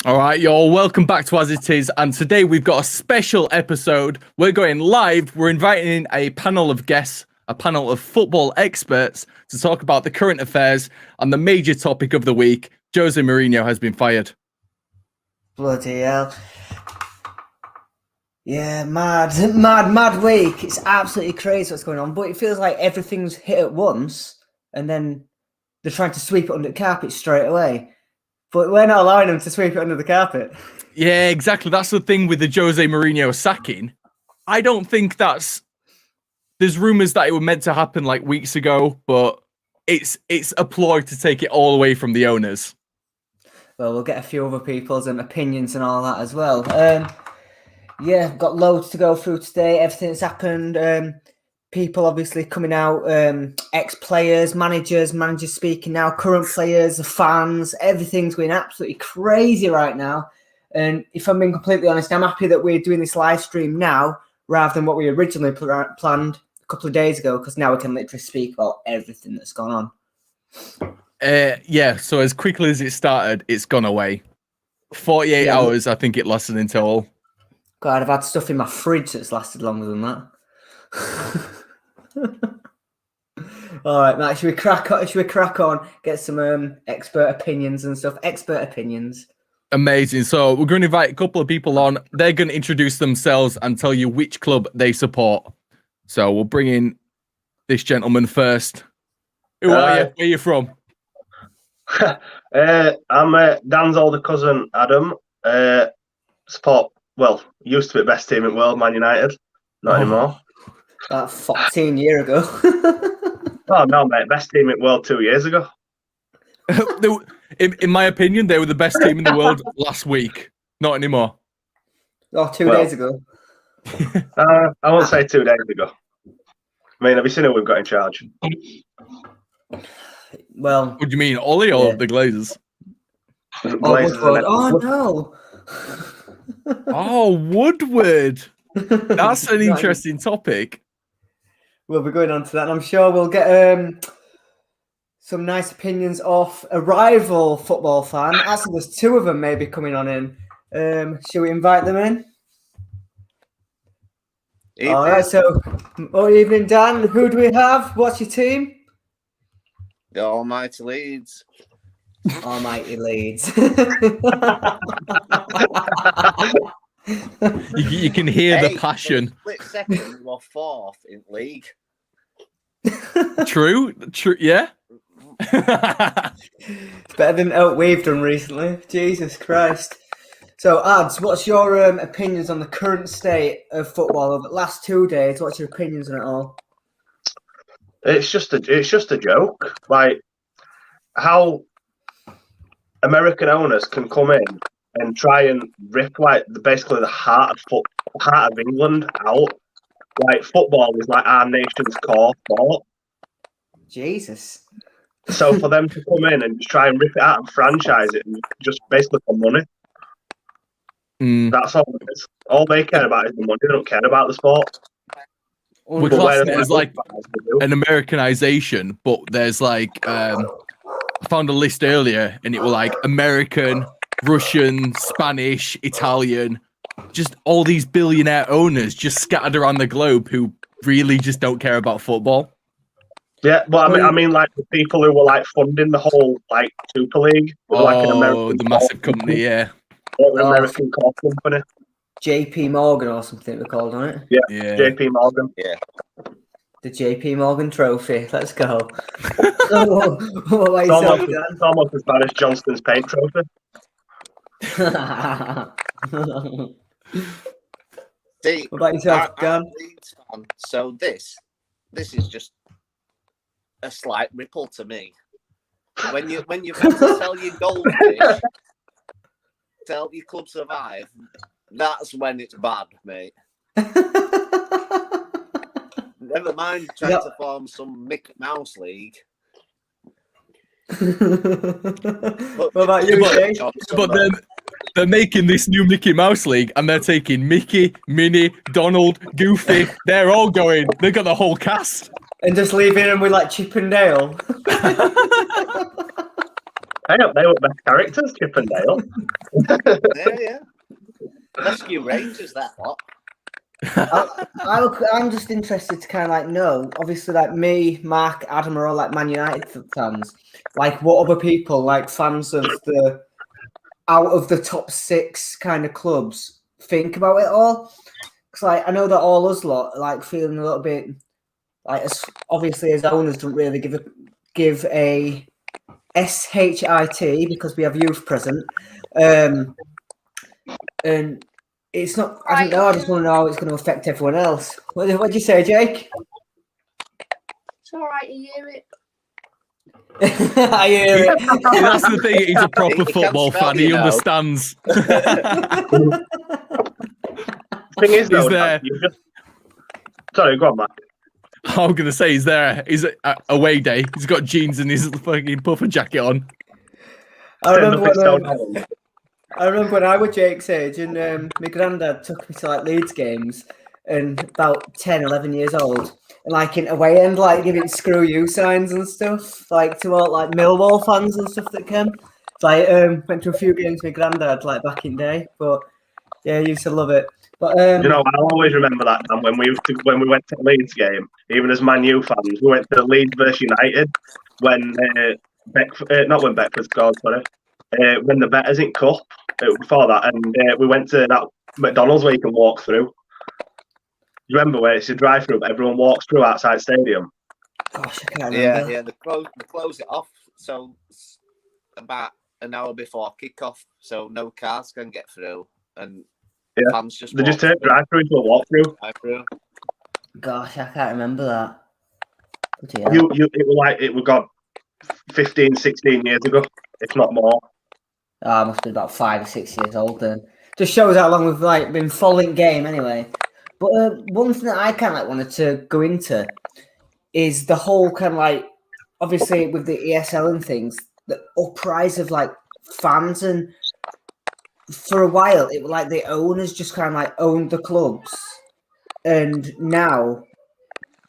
All right, y'all, welcome back to As It Is, and today we've got a special episode. We're going live. We're inviting in a panel of guests, a panel of football experts to talk about the current affairs and the major topic of the week. Jose Mourinho has been fired. Bloody hell. Yeah, mad week. It's absolutely crazy what's going on, but it feels like everything's hit at once, and then they're trying to sweep it under the carpet straight away. But we're not allowing them to sweep it under the carpet. Yeah, exactly. That's the thing with the Jose Mourinho sacking. I don't think that's... There's rumours that it was meant to happen like weeks ago, but it's a ploy to take it all away from the owners. Well, we'll get a few other people's opinions and all that as well. Yeah, got loads to go through today. Everything that's happened. People obviously coming out, ex-players, managers speaking now, current players, the fans, everything's going absolutely crazy right now. And if I'm being completely honest, I'm happy that we're doing this live stream now rather than what we originally planned a couple of days ago, because now we can literally speak about everything that's gone on. Yeah, so as quickly as it started, it's gone away. 48 hours, I think it lasted in total. God, I've had stuff in my fridge that's lasted longer than that. All right, Matt, should we crack on? Get some expert opinions and stuff. Expert opinions. Amazing. So we're going to invite a couple of people on. They're going to introduce themselves and tell you which club they support. So we'll bring in this gentleman first. Who are you? Where are you from? I'm Dan's older cousin, Adam. Support, used to be best team in the world, Man United. Not anymore. About 14 years ago. Oh, no, mate. Best team in the world 2 years ago. In my opinion, they were the best team in the world last week. Not anymore. Oh, 2 days ago. I won't say 2 days ago. I mean, have you seen who we've got in charge? Well, what do you mean, Ollie or the Glazers? Glazers no. Oh, Woodward. That's an interesting topic. We'll be going on to that, and I'm sure we'll get some nice opinions off a rival football fan. Actually, there's two of them maybe coming on in. Shall we invite them in? Evening. All right, so good evening, Dan. Who do we have? What's your team? The Almighty Leeds. Almighty Leeds. You can hear the passion. Split second or fourth in league. True, yeah. It's better than what we've done recently. Jesus Christ. So, Ads, what's your opinions on the current state of football over the last 2 days? What's your opinions on it all? It's just a joke. Like how American owners can come in and try and rip basically the heart of England out. Like football is like our nation's core sport. Jesus. So for them to come in and just try and rip it out and franchise it and just basically for money. That's all it is. All they care about is the money. They don't care about the sport. We're classing it as like an Americanization, but there's like I found a list earlier and it was like American, Russian, Spanish, Italian, just all these billionaire owners just scattered around the globe who really just don't care about football. Yeah, well, I mean, like the people who were like funding the whole like Super League, like an American, the massive company, yeah, an American core company, JP Morgan or something we're called on it. Yeah, JP Morgan. Yeah, the JP Morgan Trophy. Let's go. It's almost as bad as Johnston's paint trophy. See, what about yourself, Dan? So this is just a slight ripple to me. When you've had to sell your goldfish to help your club survive, that's when it's bad, mate. Never mind trying to form some Mickey Mouse league. What about you, Jay? But they're making this new Mickey Mouse league and they're taking Mickey, Minnie, Donald, Goofy. They're all going. They've got the whole cast. And just leaving them with like Chip and Dale. Hey, they were best characters, Chip and Dale. Yeah. Rescue Rangers, that lot. I'm just interested to kind of like know, obviously, like me, Mark, Adam are all like Man United fans. Like, what other people, like fans of the out of the top 6 kind of clubs, think about it all? Because like I know that all us lot like feeling a little bit like, as obviously as owners don't really give a SHIT because we have youth present, and it's not. I don't know. I just want to know how it's going to affect everyone else. What do you say, Jake? It's all right. You hear it. I hear it. That's the thing. He's a proper He can't football spell, fan. you He know. understands. Thing is, though, there. Sorry, go on, Matt. I'm gonna say he's there. He's a away day. He's got jeans and his fucking puffer jacket on. I remember when I was Jake's age and my granddad took me to like Leeds games and about 10, 11 years old. And like in away end, like giving screw you signs and stuff, like to all like Millwall fans and stuff that came. So I went to a few games with my granddad like back in day, but yeah, I used to love it. But I'll always remember that time when we went to the Leeds game, even as Man U fans, we went to Leeds versus United when not when Beckford scored, sorry, when the Betters in Cup before that, and we went to that McDonald's where you can walk through. You remember where it's a drive-through, but everyone walks through outside stadium? Gosh, I can't remember. Yeah. They close it off, so it's about an hour before kick-off, so no cars can get through, and fans just they just turn drive-through into a walk-through. Gosh, I can't remember that. It was got 15, 16 years ago, if not more. I must be about 5 or 6 years old then. Just shows how long we've like been following game anyway. But one thing that I kind of like wanted to go into is the whole kind of like, obviously with the ESL and things, the uprise of like fans, and for a while it was like the owners just kind of like owned the clubs, and now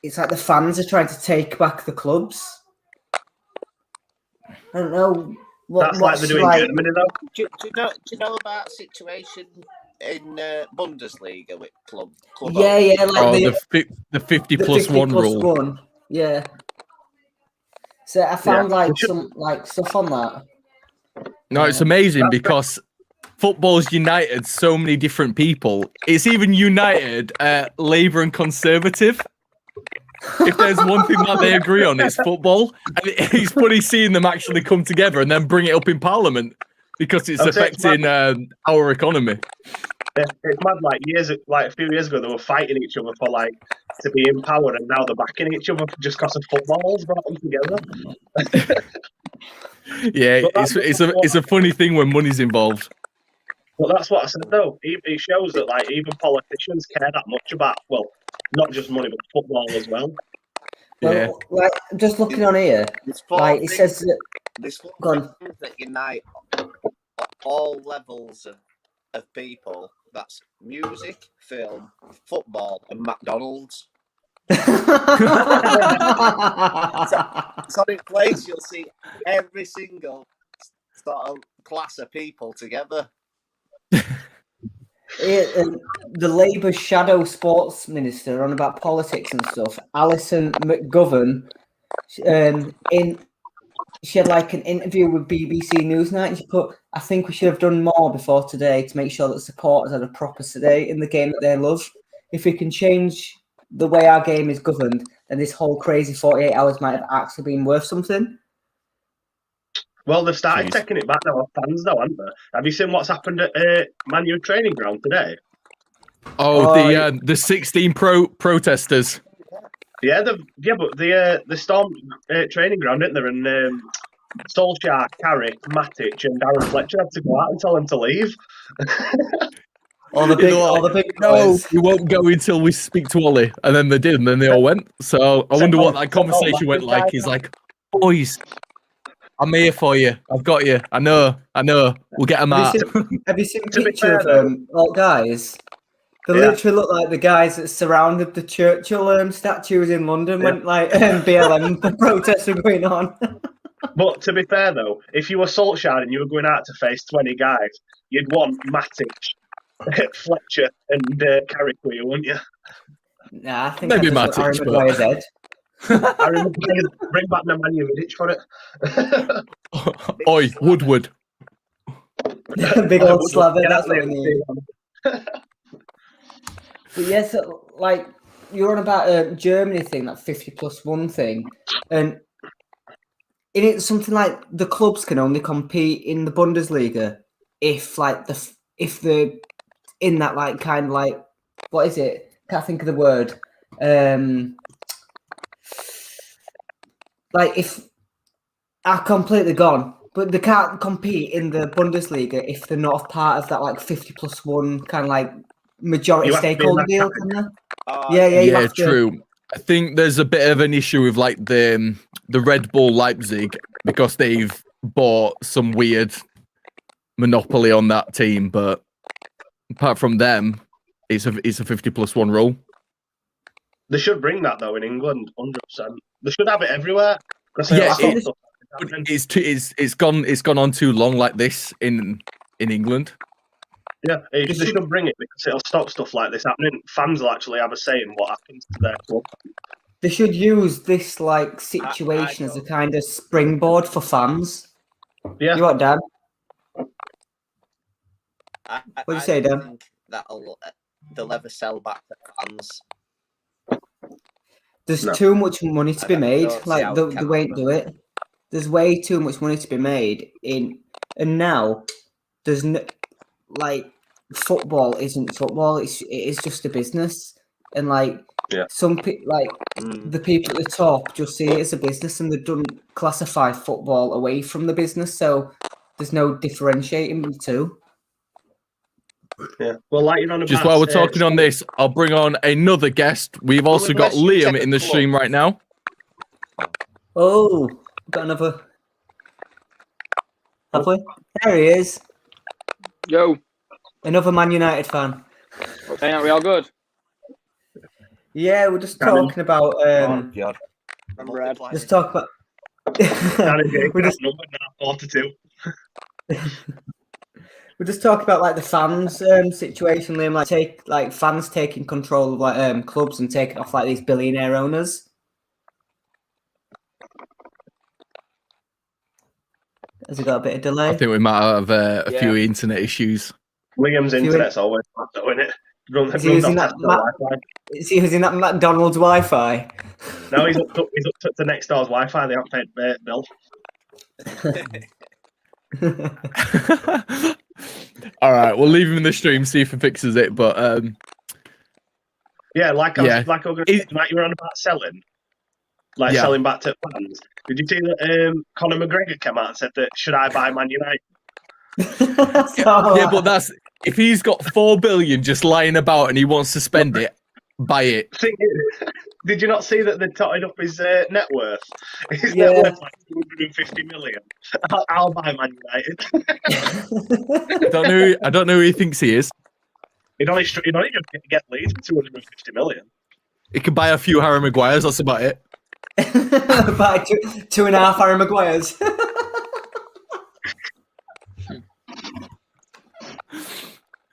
it's like the fans are trying to take back the clubs. I don't know. That's like they're doing in Germany, though. Do you know about situation in Bundesliga with club Yeah, like the 50 plus 1 rule. 1. Yeah. So I found some like stuff on that. No, it's amazing because football's united so many different people. It's even united Labour and Conservative. If there's one thing that they agree on, it's football. And it's funny seeing them actually come together and then bring it up in Parliament because it's affecting our economy. It's mad. Like a few years ago, they were fighting each other for like to be in power, and now they're backing each other just because of football's brought them together. Yeah, it's a funny thing when money's involved. Well, that's what I said though. It shows that like even politicians care that much about not just money but football as well. Yeah. Like just looking on here, like it says that this that unite all levels of people. That's music, film, football, and McDonald's. So in place, you'll see every single sort of class of people together. The Labour shadow sports minister on about politics and stuff, Alison McGovern, she had like an interview with BBC Newsnight, and she put, "I think we should have done more before today to make sure that supporters had a proper say in the game that they love. If we can change the way our game is governed, then this whole crazy 48 hours might have actually been worth something." Well, they've started taking it back now off fans, though, haven't they? Have you seen what's happened at Man U training ground today? The 16 protesters. Yeah, but the Storm training ground, didn't there? And Solskjaer, Carrick, Matic, and Darren Fletcher had to go out and tell them to leave. all the big No, we won't go until we speak to Ollie, and then they did, and then they all went. So I wonder what that conversation went like. He's like, "Boys, I'm here for you. I've got you. I know. We'll get them out." Have you seen a picture of all guys? They literally look like the guys that surrounded the Churchill statues in London when like BLM protests were going on. But to be fair though, if you were Solskjaer and you were going out to face 20 guys, you'd want Matic, Fletcher, and Carrick with you, wouldn't you? Nah, I think Maybe I'd just Matic, Harry Maguire's head. I remember bring back Nemanja Vidic for it. Oi, Woodward. Big old slabber, Get that's out what there we and need. see them. But yes, like you're on about Germany thing, that 50+1 thing, and in it something like the clubs can only compete in the Bundesliga if like if the in that like kind of like what is it? Can't think of the word. Like if are completely gone, but they can't compete in the Bundesliga if they're not a part of that like 50+1 kind of like majority You have to be in stakeholder that deal, category. can they? Oh, Yeah, you Yeah, have to. true. I think there's a bit of an issue with like the Red Bull Leipzig because they've bought some weird monopoly on that team, but apart from them, it's a 50+1 rule. They should bring that though in England, 100%. They should have it everywhere. Yeah, It's it's gone on too long like this in England. yeah, they should bring it because it'll stop stuff like this happening. Fans will actually have a say in what happens to their club. They should use this like situation as a kind of springboard for fans. Yeah. You what, Dan? What do you say, Dan? I think they'll ever sell back to fans. There's too much money to be made. don't see Like how they it can won't happen. do it. There's way too much money to be made and now there's no like football isn't football. It is just a business, and like some people, like the people at the top, just see it as a business, and they don't classify football away from the business. So there's no differentiating the two. Yeah. Well, like you're on about, Just while we're talking on this, I'll bring on another guest. We've also got unless you Liam take in the the stream club. right now. Oh, got another. Have we? There he is. Yo. Another Man United fan. Okay, are we all good? Yeah, we're just talking about. God. Just talk about. we're just 42. We're just talking about like the fans situation, Liam. Like fans taking control of like clubs and taking off like these billionaire owners. Has he got a bit of delay? I think we might have a few internet issues. Liam's internet's always bad though, isn't it? Is he using that McDonald's Wi-Fi? No, he's up to next door's Wi-Fi. They haven't paid the bill. All right, we'll leave him in the stream, see if he fixes it. But yeah, like I was going to say tonight, you were on about selling, selling back to fans. Did you see that Conor McGregor came out and said that should I buy Man United? Yeah, but that's if he's got 4 billion just lying about and he wants to spend it, buy it. Did you not see that they totted up his net worth? His net worth like 250 million. I'll buy Man United. I don't know who he thinks he is. He'd only just get Leeds for 250 million. He could buy a few Harry Maguires. That's about it. Buy 2.5 Harry Maguires.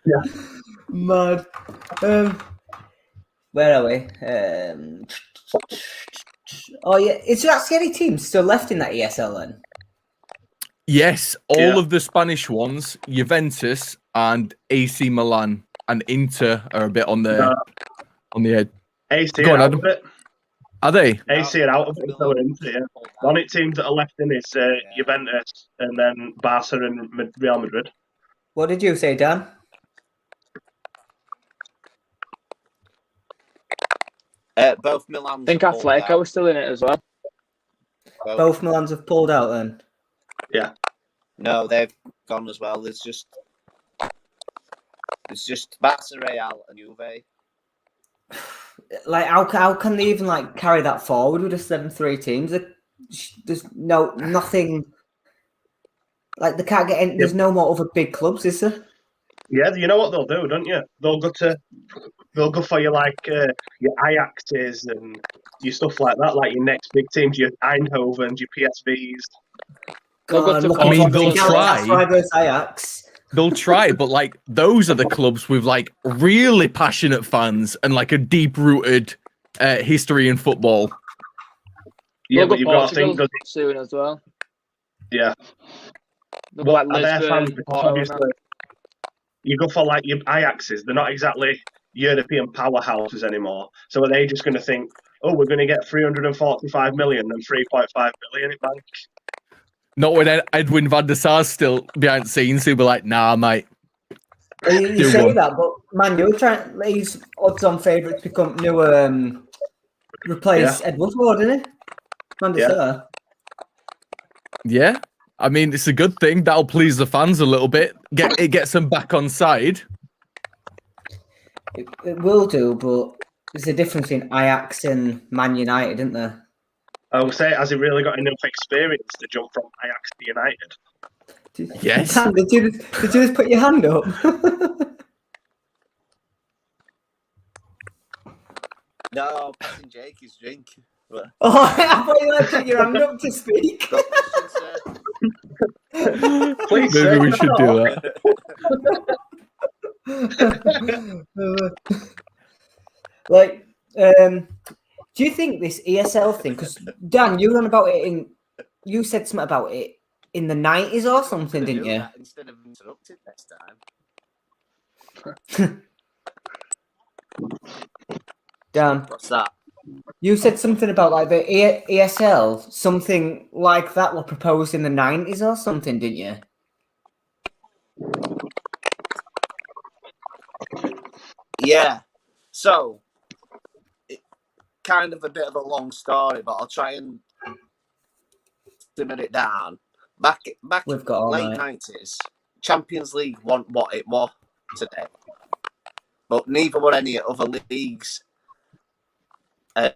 Yeah. Mad. Where are we? Oh yeah, is there actually any teams still left in that ESL then? Yes, all of the Spanish ones, Juventus and AC Milan and Inter are a bit on the edge. AC Go on, are out Adam. of it. Are they? AC are out of it. So Inter, yeah. The only teams that are left in is Juventus and then Barca and Real Madrid. What did you say, Dan? Both Milan. I think Atletico was still in it as well. Both Milans have pulled out then? Yeah. No, they've gone as well. It's just Barca, Real and Juve. Like, how can they even like carry that forward with just them 3 teams? There's nothing. Like they can't get in. There's no more other big clubs, is there? Yeah, you know what they'll do, don't you? They'll go for your Ajaxes and your stuff like that, like your next big teams, your Eindhovens, your PSVs. God, to looking I mean, forward to they'll Galatasaray try. versus Ajax. They'll try, but like those are the clubs with like really passionate fans and like a deep-rooted history in football. Yeah, We'll but go you've got to think, Portugal soon as well. yeah. They'll go What like are their fans? Lisbon, Because Porto, and obviously, you go for like your Ajaxes, they're not exactly European powerhouses anymore. So are they just going to think, oh, we're going to get 345 million and 3.5 billion in bank? Not when Edwin van der Sar's still behind the scenes. He'll be like, nah, mate. You Do say one. that, but man, he's odds-on favourite to become new, replace Ed Woodward, isn't he? Van der Sar. Yeah. I mean, it's a good thing. That'll please the fans a little bit. It gets them back on side. It will do, but there's a difference in Ajax and Man United, isn't there? I will say, has he really got enough experience to jump from Ajax to United? Yes. Dan, did you just put your hand up? No, passing Jake his drink. But Oh, I thought you had to put your hand up to speak. got questions, sir? Please, Maybe sir, we can I should talk? do that. Like, do you think this ESL thing? Because Dan, you were on about it you said something about it in the 90s or something, didn't you? Instead of interrupted next time. Dan, What's that? you said something about like the ESL, something like that were proposed in the 90s or something, didn't you? Yeah. So, kind of a bit of a long story, but I'll try and simmer it down. Back We've got all late night. 90s, Champions League wasn't what it was today. But neither were any other leagues. And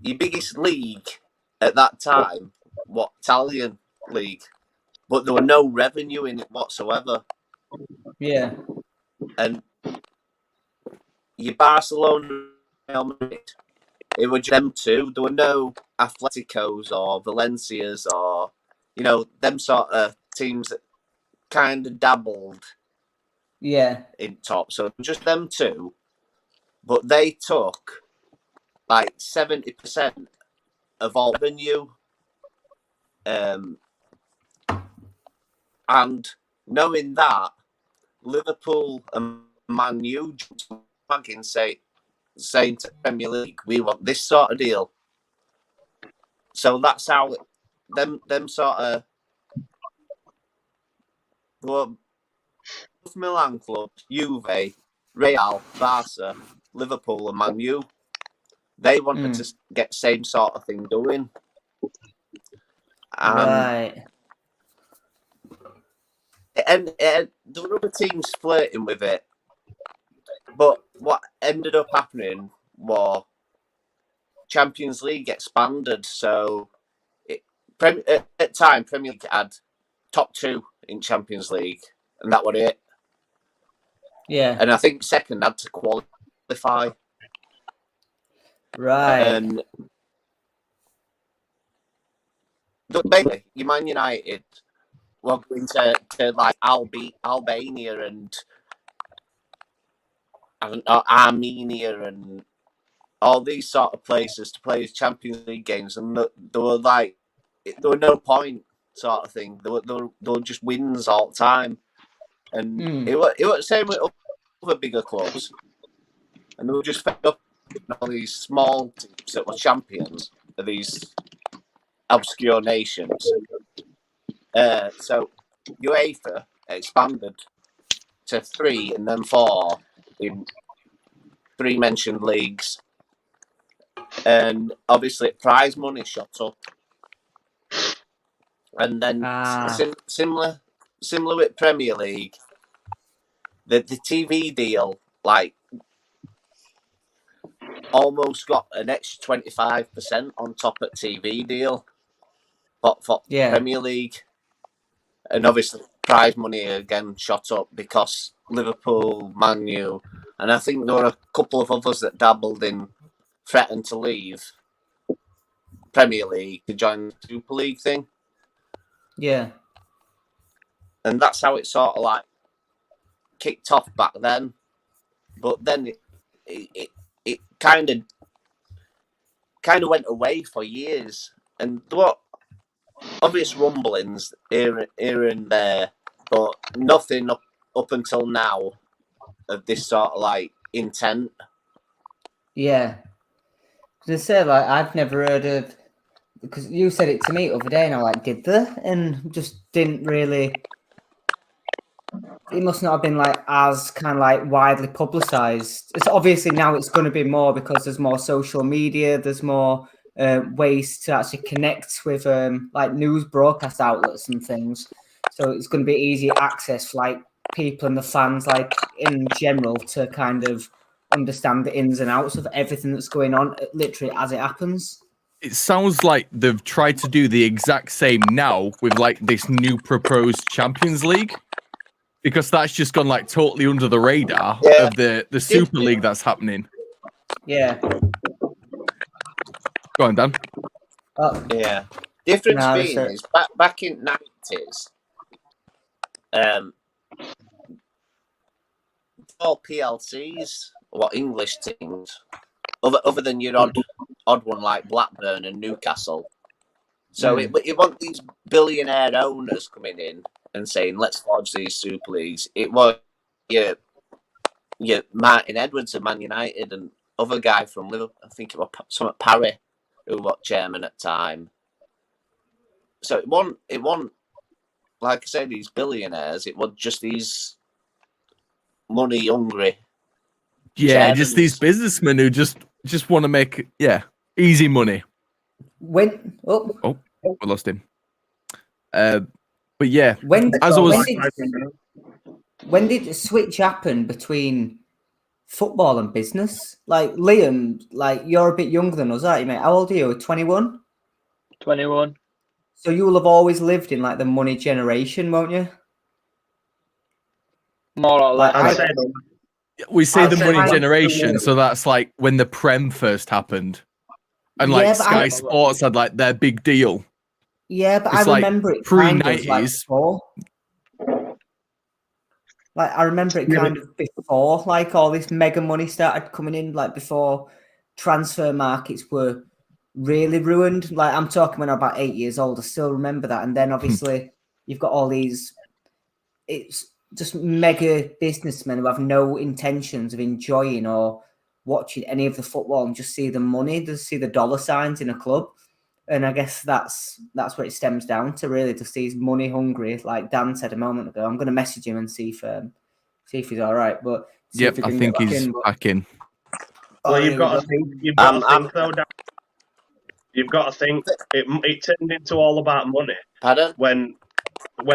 your biggest league at that time, Italian league, but there were no revenue in it whatsoever. Yeah. And your Barcelona, Real Madrid, it was them two. There were no Atleticos or Valencias or, them sort of teams that kind of dabbled in top. So just them two. But they took like 70% of all revenue. And knowing that, Liverpool and Man U jumped on the wagon saying to Premier League, we want this sort of deal. So that's how them sort of Milan clubs, Juve, Real, Barca, Liverpool and Man U, they wanted to get same sort of thing doing. Right. And there were other teams flirting with it. But what ended up happening was Champions League expanded. So at the time, Premier League had top two in Champions League, and that was it. Yeah. And I think second had to qualify. Right. And basically, your Man United were going to like Albania and Armenia and all these sort of places to play Champions League games, and there were no point sort of thing. There were just wins all the time, and it was the same with other bigger clubs, and they were just fed up with all these small teams that were champions of these obscure nations. So UEFA expanded to 3 and then 4 in 3 mentioned leagues. And obviously prize money shot up. And then similar with Premier League, the TV deal like almost got an extra 25% on top of TV deal for Premier League. And obviously prize money again shot up because Liverpool, Man U, and I think there were a couple of others that dabbled in threatened to leave Premier League to join the Super League thing. Yeah. And that's how it sort of like kicked off back then. But then it kind of went away for years. And there were obvious rumblings here and there, but nothing up until now of this sort of like intent. Yeah. To say, like, I've never heard of, because you said it to me the other day, and I like, did they? And just didn't really. It must not have been like as kind of like widely publicized. It's obviously now it's going to be more because there's more social media, there's more ways to actually connect with like news broadcast outlets and things. So it's going to be easy access for like people and the fans, like in general, to kind of understand the ins and outs of everything that's going on, literally as it happens. It sounds like they've tried to do the exact same now with like this new proposed Champions League, because that's just gone like totally under the radar of the Super League that's happening. Yeah. Go on, Dan. Yeah. Difference being is back in 90s, all PLCs, what English teams, other than your odd one like Blackburn and Newcastle. So you want these billionaire owners coming in and saying, let's forge these Super Leagues. It was your Martin Edwards of Man United and other guy from Liverpool, I think it was some Parry, who was chairman at the time. So it wasn't like I said, these billionaires, it was just these money hungry. Yeah, just these businessmen who just want to make easy money. We lost him. But yeah, when as I was, when did the switch happen between football and business? Like Liam, like you're a bit younger than us, aren't you, mate? How old are you? 21? 21. So you will have always lived in like the money generation, won't you? More or less. We say the money generation, so that's like when the Prem first happened, and like Sky Sports had like their big deal. Yeah, but it's I remember it pre-90s. Like I remember it kind of before, like all this mega money started coming in, like before transfer markets were really ruined. Like I'm talking when I'm about 8 years old. I still remember that. And then obviously you've got all these. It's just mega businessmen who have no intentions of enjoying or watching any of the football and just see the money, just see the dollar signs in a club. And I guess that's what it stems down to, really, just these money hungry, like Dan said a moment ago. I'm going to message him and see if he's all right. But yep, I think he's back in. Well, you've got to think though, Dan. You've got to think it turned into all about money. Pardon? When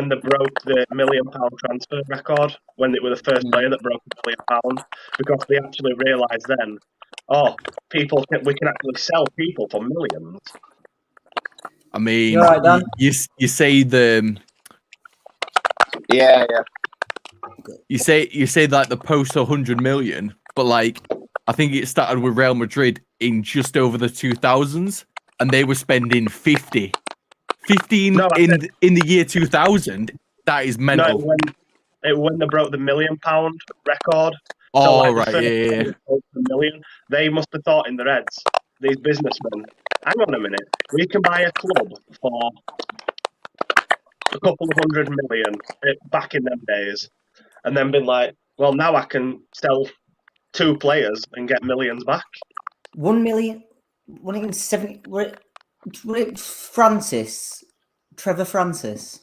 they broke the £1 million transfer record, when they were the first player that broke £1 million, because they actually realised then, we can actually sell people for millions. I mean, right, Dan? you say the you say like the post 100 million, but like I think it started with Real Madrid in just over the 2000s, and they were spending 15 in the year 2000. That is mental. No, when they broke the £1 million record. Oh, so right, yeah. Million, they must have thought in their heads, these businessmen, hang on a minute, we can buy a club for a couple of 100 million back in them days, and then been like, well, now I can sell 2 players and get millions back. 1 million? 170? Were it Trevor Francis?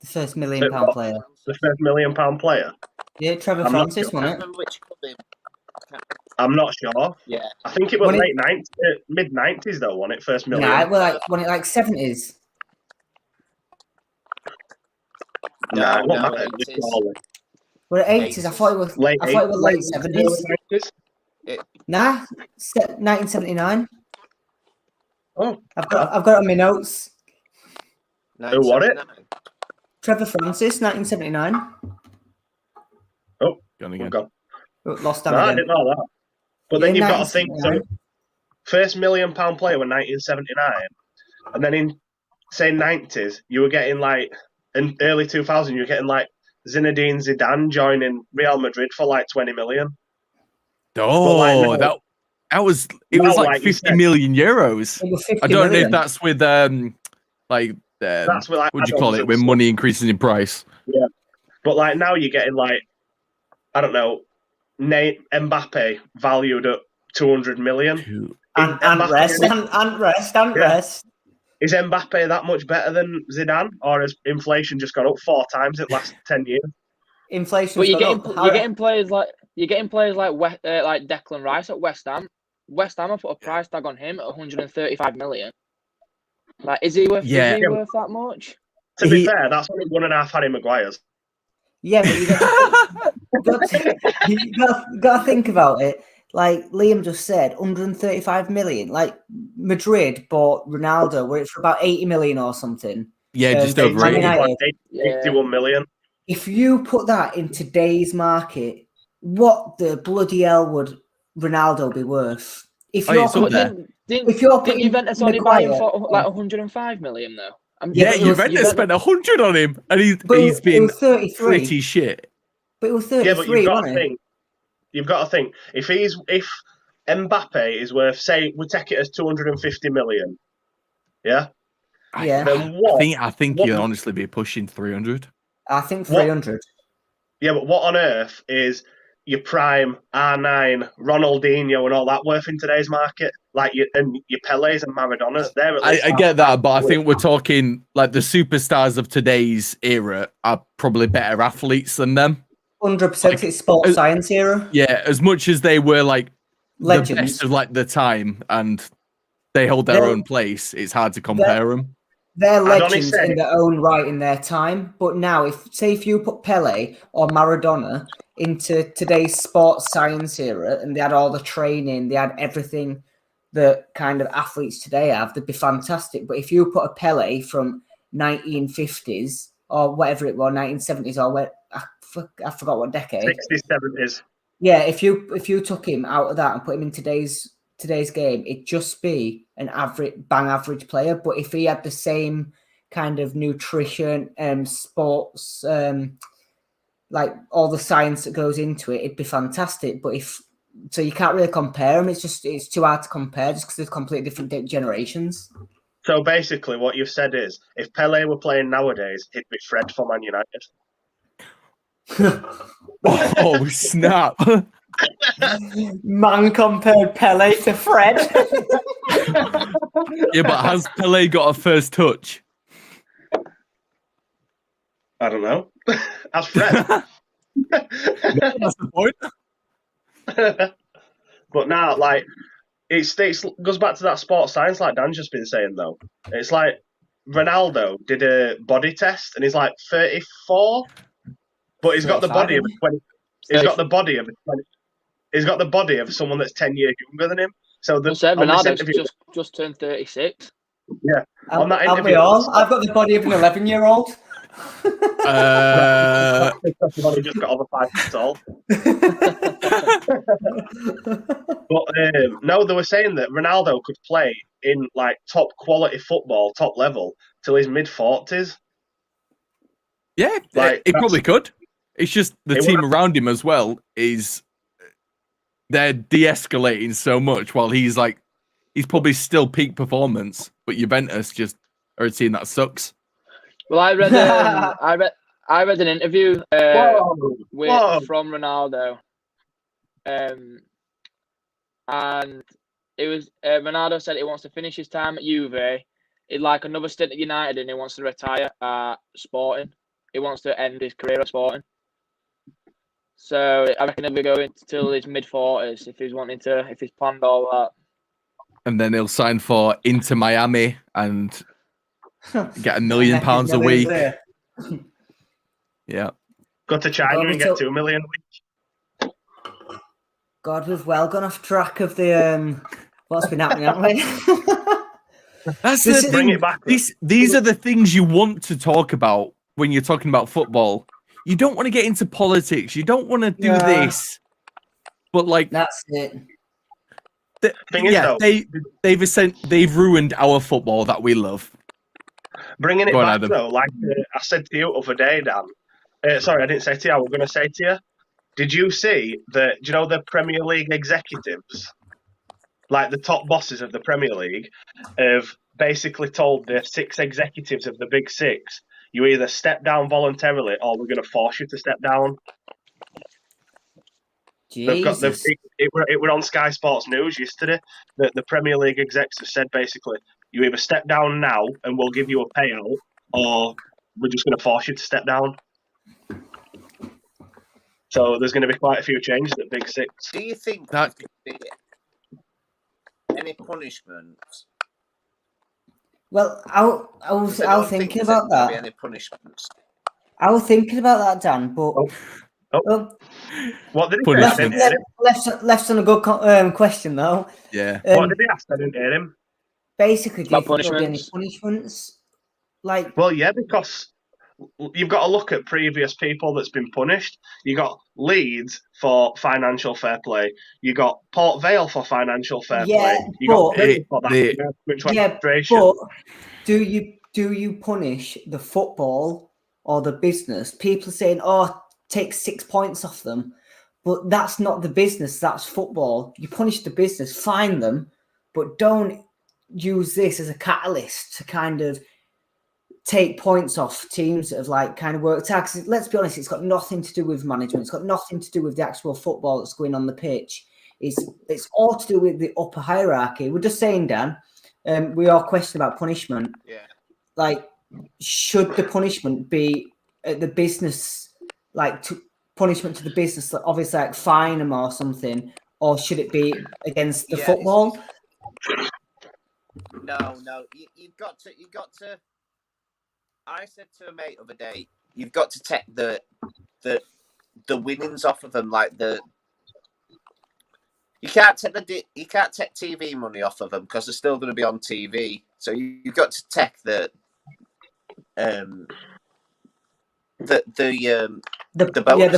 The first £1 million player. The first £1 million player? Yeah, Trevor Francis, wasn't it? I'm not sure. Yeah. I think it was mid-90s though, wasn't it? First million. Yeah, well, like 70s. No, it wasn't no, that. Were it 80s? I thought it was late 70s. Nah, 1979. Oh, I've got it on my notes. Who won it? Trevor Francis, 1979. Oh, gone again. Gone. Lost No, again. I didn't know that. But then Yeah, you've got to think, so 1979. first £1 million player was 1979, and then in say 90s, you were getting like in early 2000, you were getting like Zinedine Zidane joining Real Madrid for like 20 million. Oh, like, no, that was now, like like you 50 said, million euros. It was 50 I don't know million. if that's with that's with like what do you call add-ons it and when stuff. money increases in price. Yeah, but like now you're getting like, I don't know, Mbappe valued at 200 million. And rest. Is Mbappe that much better than Zidane, or has inflation just gone up 4 times in the last 10 years? Inflation. But you're getting players like Declan Rice at West Ham. West Ham have put a price tag on him at 135 million. Like, is he worth that much? To be fair, that's only 1.5 Harry Maguire's. Yeah, but you got to think about it. Like Liam just said, 135 million. Like Madrid bought Ronaldo, were it for about 80 million or something? Yeah, just over 80. 81 million. If you put that in today's market, what the bloody hell would Ronaldo be worth? If you're didn't Juventus only buy him for like 105 million though? Juventus spent 100 on him, and he's been 33. Pretty shit. But it was 33. Yeah, but you've got to think. If Mbappe is worth, say, we take it as 250 million. Yeah. Yeah. Then what? I think you'll honestly be pushing 300. I think 300. Yeah, but what on earth is your prime R9, Ronaldinho, and all that worth in today's market? Like your Pelés and Maradonas. I get that, but I think we're talking like the superstars of today's era are probably better athletes than them. 100%. Like, it's sports science era. Yeah, as much as they were like legends the best of like the time, and they hold their own place. It's hard to compare them. They're legends in their own right in their time. But now, if you put Pele or Maradona into today's sports science era, and they had all the training, they had everything that kind of athletes today have, they'd be fantastic. But if you put a Pele from 1950s or whatever it was, 1970s or where I forgot what decade. 60s, 70s. Yeah, if you took him out of that and put him in today's game, it'd just be an average player. But if he had the same kind of nutrition and sports, like all the science that goes into it, it'd be fantastic. But so you can't really compare them. It's too hard to compare just because they're completely different generations. So basically, what you've said is, if Pele were playing nowadays, he'd be Fred for Man United. Oh snap! Man compared Pele to Fred. Yeah, but has Pele got a first touch? I don't know. As Fred. That's the point. But now, like, it goes back to that sports science, like Dan's just been saying, though. It's like Ronaldo did a body test, and he's like 34, but he's got the body of 20. He's got the body of 20. He's got the body of someone that's 10 years younger than him. So Ronaldo's just turned 36. Yeah. On that interview, we all? I've got the body of an 11-year-old. I've only just got over 5 feet tall. But no, they were saying that Ronaldo could play in like top quality football, top level, till his mid-40s. Yeah, like, it probably could. It's just the team around him as well they're de-escalating so much while he's probably still peak performance, but Juventus just are a team that sucks. Well, I read an interview from Ronaldo, and it was Ronaldo said he wants to finish his time at Juve. He'd like another stint at United, and he wants to retire at Sporting. He wants to end his career at Sporting. So I reckon he'll be going till his mid-40s if he's planned all that. And then he'll sign for Inter Miami and get £1 million a week. Yeah. Go to China and get 2 million a week. God, we've well gone off track of the what's been happening, haven't we? That's the thing. Bring it back. These are the things you want to talk about when you're talking about football. You don't want to get into politics. You don't want to do this. But like, that's it. Thing is, though, they've ruined our football that we love. bringing it Go on, back Adam. though, like I said to you the other day, Dan. Sorry, I didn't say to you. I was going to say to you. Did you see do you know the Premier League executives, like the top bosses of the Premier League, have basically told the 6 executives of the big 6, you either step down voluntarily or we're going to force you to step down. Jesus. It were on Sky Sports News yesterday that the Premier League execs have said basically, you either step down now and we'll give you a payout, or we're just going to force you to step down. So there's going to be quite a few changes at Big 6. Do you think That- there's any punishments? Well, I was thinking about that. Any punishments? I was thinking about that, Dan, but What did he Punishment. say? I didn't hear him. left on a good question though. Yeah. What did he ask? I didn't hear him. Basically, do you About think there'll be any punishments? punishments? Like, Well, yeah, because you've got to look at previous people that's been punished. You got Leeds for financial fair play. You got Port Vale for financial fair Yeah, play. You got but- Villa for that the- which yeah, administration. but do you punish the football or the business? People are saying, "Oh, take 6 points off them," but that's not the business. That's football. You punish the business, fine them, but don't use this as a catalyst to kind of take points off teams that have like kind of worked out. 'Cause let's be honest, it's got nothing to do with management. It's got nothing to do with the actual football that's going on the pitch. It's all to do with the upper hierarchy. We're just saying, Dan. We all question about punishment. Yeah. Like, should the punishment be at the business, like punishment to the business, like obviously like fine them or something, or should it be against the football? No. You've got to. I said to a mate the other day, you've got to take the winnings off of them, like you can't take TV money off of them because they're still going to be on TV. So you've got to take the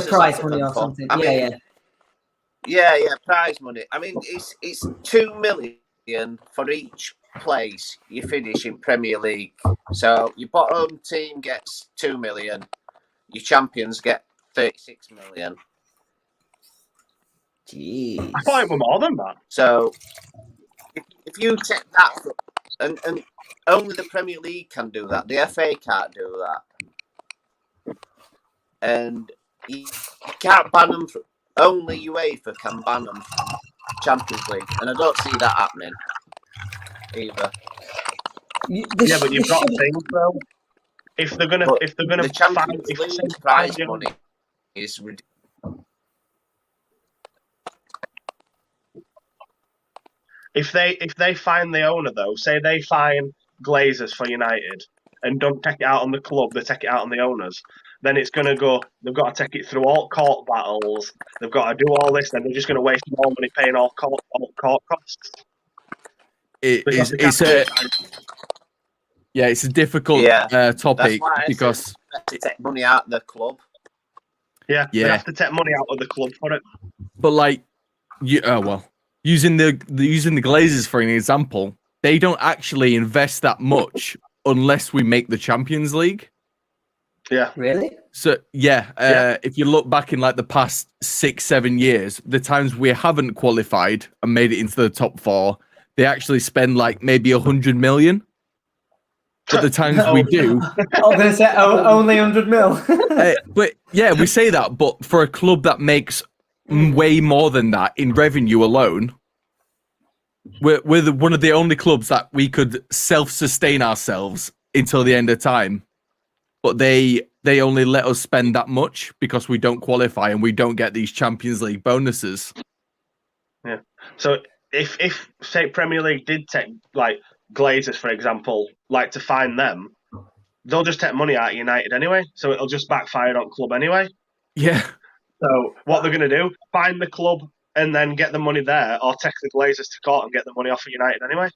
prize money or something. Prize money. I mean, it's 2 million for each place you finish in Premier League. So your bottom team gets 2 million, your champions get 36 million. Jeez. I thought it was more than that. So if you take that, and only the Premier League can do that, the FA can't do that, and you can't ban them. Only UEFA can ban them from Champions League, and I don't see that happening either. But you've got to think though. If they're gonna the Champions League prize money is ridiculous. If they fine the owner though, say they fine Glazers for United and don't take it out on the club, they take it out on the owners, then it's gonna go. They've got to take it through all court battles. They've got to do all this, then they're just going to waste more money paying all court costs. It's a difficult topic because they take money out of the club. Yeah, they have to take money out of the club for it. But like, using the Glazers for an example, they don't actually invest that much unless we make the Champions League. Yeah. Really? So if you look back in like the past 6-7 years, the times we haven't qualified and made it into the top 4, they actually spend like maybe 100 million. But the times we do, I was going to say only 100 mil. but yeah, we say that. But for a club that makes way more than that in revenue alone, we're one of the only clubs that we could self-sustain ourselves until the end of time. But they only let us spend that much because we don't qualify and we don't get these Champions League bonuses. Yeah. So if say Premier League did take like Glazers, for example, like to fine them, they'll just take money out of United anyway. So it'll just backfire on club anyway. Yeah. So what they're going to do, fine the club and then get the money there, or take the Glazers to court and get the money off of United anyway.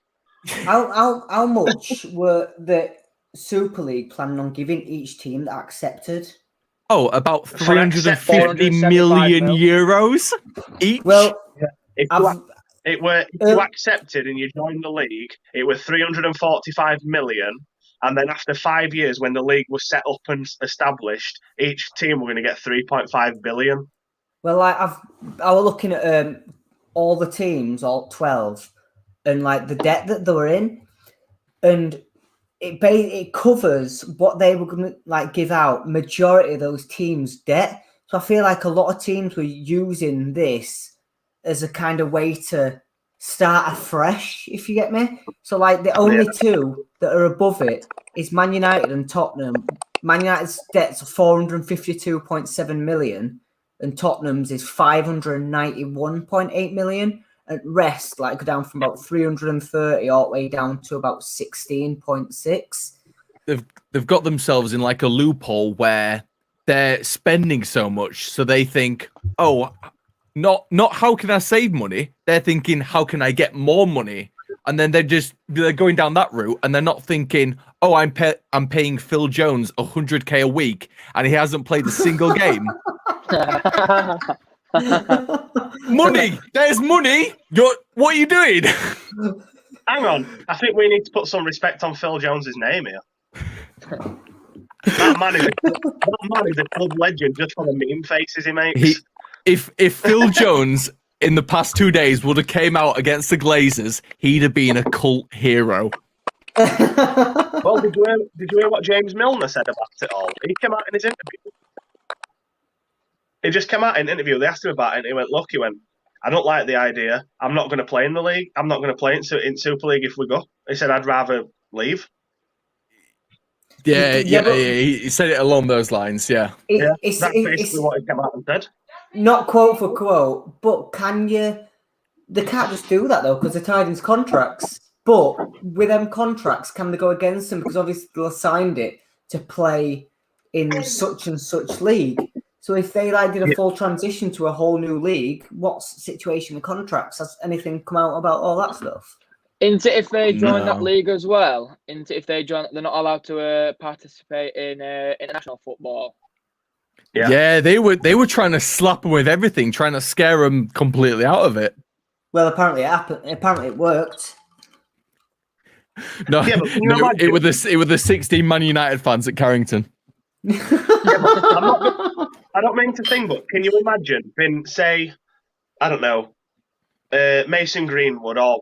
How much were the Super League planning on giving each team that accepted? Oh, about 350 million euros each. Well, It were if you accepted and you joined the league, it was 345 million. And then after 5 years, when the league was set up and established, each team were going to get 3.5 billion. Well, like I was looking at all the teams, all 12, and like the debt that they were in, and it covers what they were going to like give out. Majority of those teams' debt. So I feel like a lot of teams were using this as a kind of way to start afresh, if you get me. So like the only two that are above it is Man United and Tottenham. Man United's debts are 452.7 million and Tottenham's is 591.8 million. And rest like go down from about 330 all the way down to about 16.6. They've got themselves in like a loophole where they're spending so much, so they think, oh, not how can I save money? They're thinking, how can I get more money? And then they're going down that route, and they're not thinking, oh, I'm paying Phil Jones 100k a week, and he hasn't played a single game. Money, there's money. What are you doing? Hang on, I think we need to put some respect on Phil Jones's name here. That man is a club legend just for the meme faces he makes. If Phil Jones in the past 2 days would have came out against the Glazers, he'd have been a cult hero. Well, did you hear what James Milner said about it all? He came out in his interview. He just came out in an interview. They asked him about it, and he went, I don't like the idea. I'm not going to play in the league. I'm not going to play in Super League if we go. He said, I'd rather leave. Yeah. He said it along those lines, yeah. That's basically what he came out and said. Not quote for quote, but they can't just do that though, because they're tied into contracts. But with them contracts, can they go against them? Because obviously they'll signed it to play in such and such league. So if they did a full transition to a whole new league, what's the situation with contracts? Has anything come out about all that stuff? If they join that league as well, if they join, they're not allowed to participate in international football. Yeah, they were trying to slap them with everything, trying to scare them completely out of it. Well, apparently it happened. Apparently it worked. No, it was the 16 Man United fans at Carrington. I don't mean to think, but can you imagine being, say, I don't know, Mason Greenwood or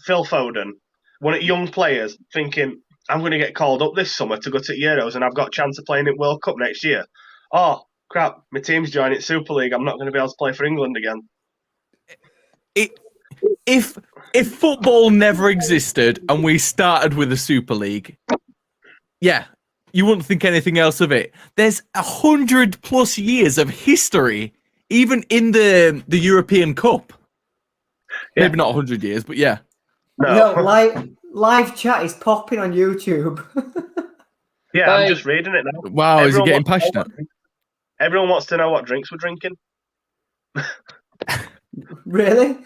Phil Foden, one of the young players thinking, I'm going to get called up this summer to go to Euros and I've got a chance of playing in World Cup next year. Oh, crap, my team's joining Super League. I'm not going to be able to play for England again. If football never existed and we started with a Super League, yeah, you wouldn't think anything else of it. There's 100+ years of history, even in the European Cup. Yeah. Maybe not 100 years, but yeah. No, live chat is popping on YouTube. Yeah, I'm just reading it now. Wow, is he getting passionate? Everyone wants to know what drinks we're drinking. Really?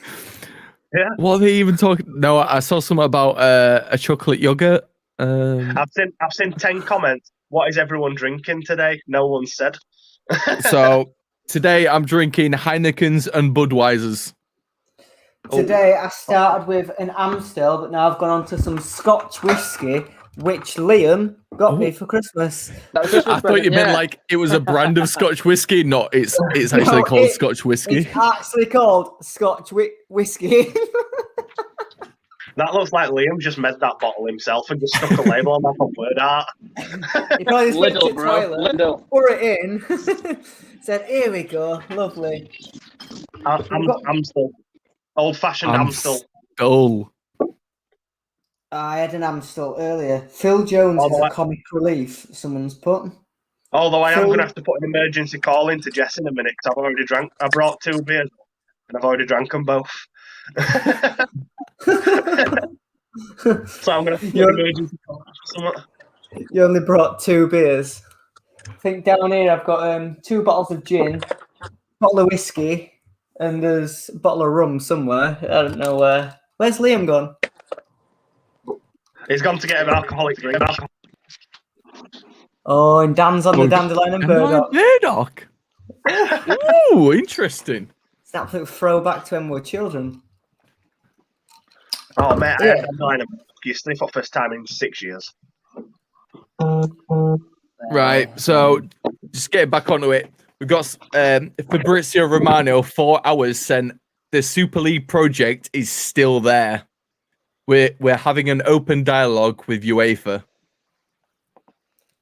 Yeah. What are they even talking? No, I saw something about a chocolate yogurt. I've seen 10 comments. What is everyone drinking today? No one said. So today I'm drinking Heineken's and Budweiser's. Today I started with an Amstel, but now I've gone on to some Scotch whiskey, which Liam got me for Christmas. I thought you meant like it was a brand of Scotch whiskey. Not it's actually called Scotch whiskey. It's actually called Scotch whiskey. That looks like Liam just made that bottle himself and just stuck a label on that for word art. He probably just went to the bro. toilet, Lidl. pour it in, said, "Here we go, lovely." Amstel, old-fashioned Amstel. I had an Amstel earlier. Phil Jones is a comic relief. Someone's put. Although I am going to have to put an emergency call into Jess in a minute because I've already drank. I brought 2 beers and I've already drank them both. So I'm going to put an emergency call. You only brought 2 beers. I think down here I've got 2 bottles of gin, a bottle of whiskey, and there's a bottle of rum somewhere. I don't know where. Where's Liam gone? He's gone to get an alcoholic drink. Oh, and Dan's on the dandelion and burdock. Burdock. Ooh, interesting. It's an absolute throwback to when we were children. Oh mate, I Yeah. had Milan yesterday for the first time in 6 years. Right. So just getting back onto it, we've got Fabrizio Romano 4 hours sent. The Super League project is still there. We're having an open dialogue with UEFA.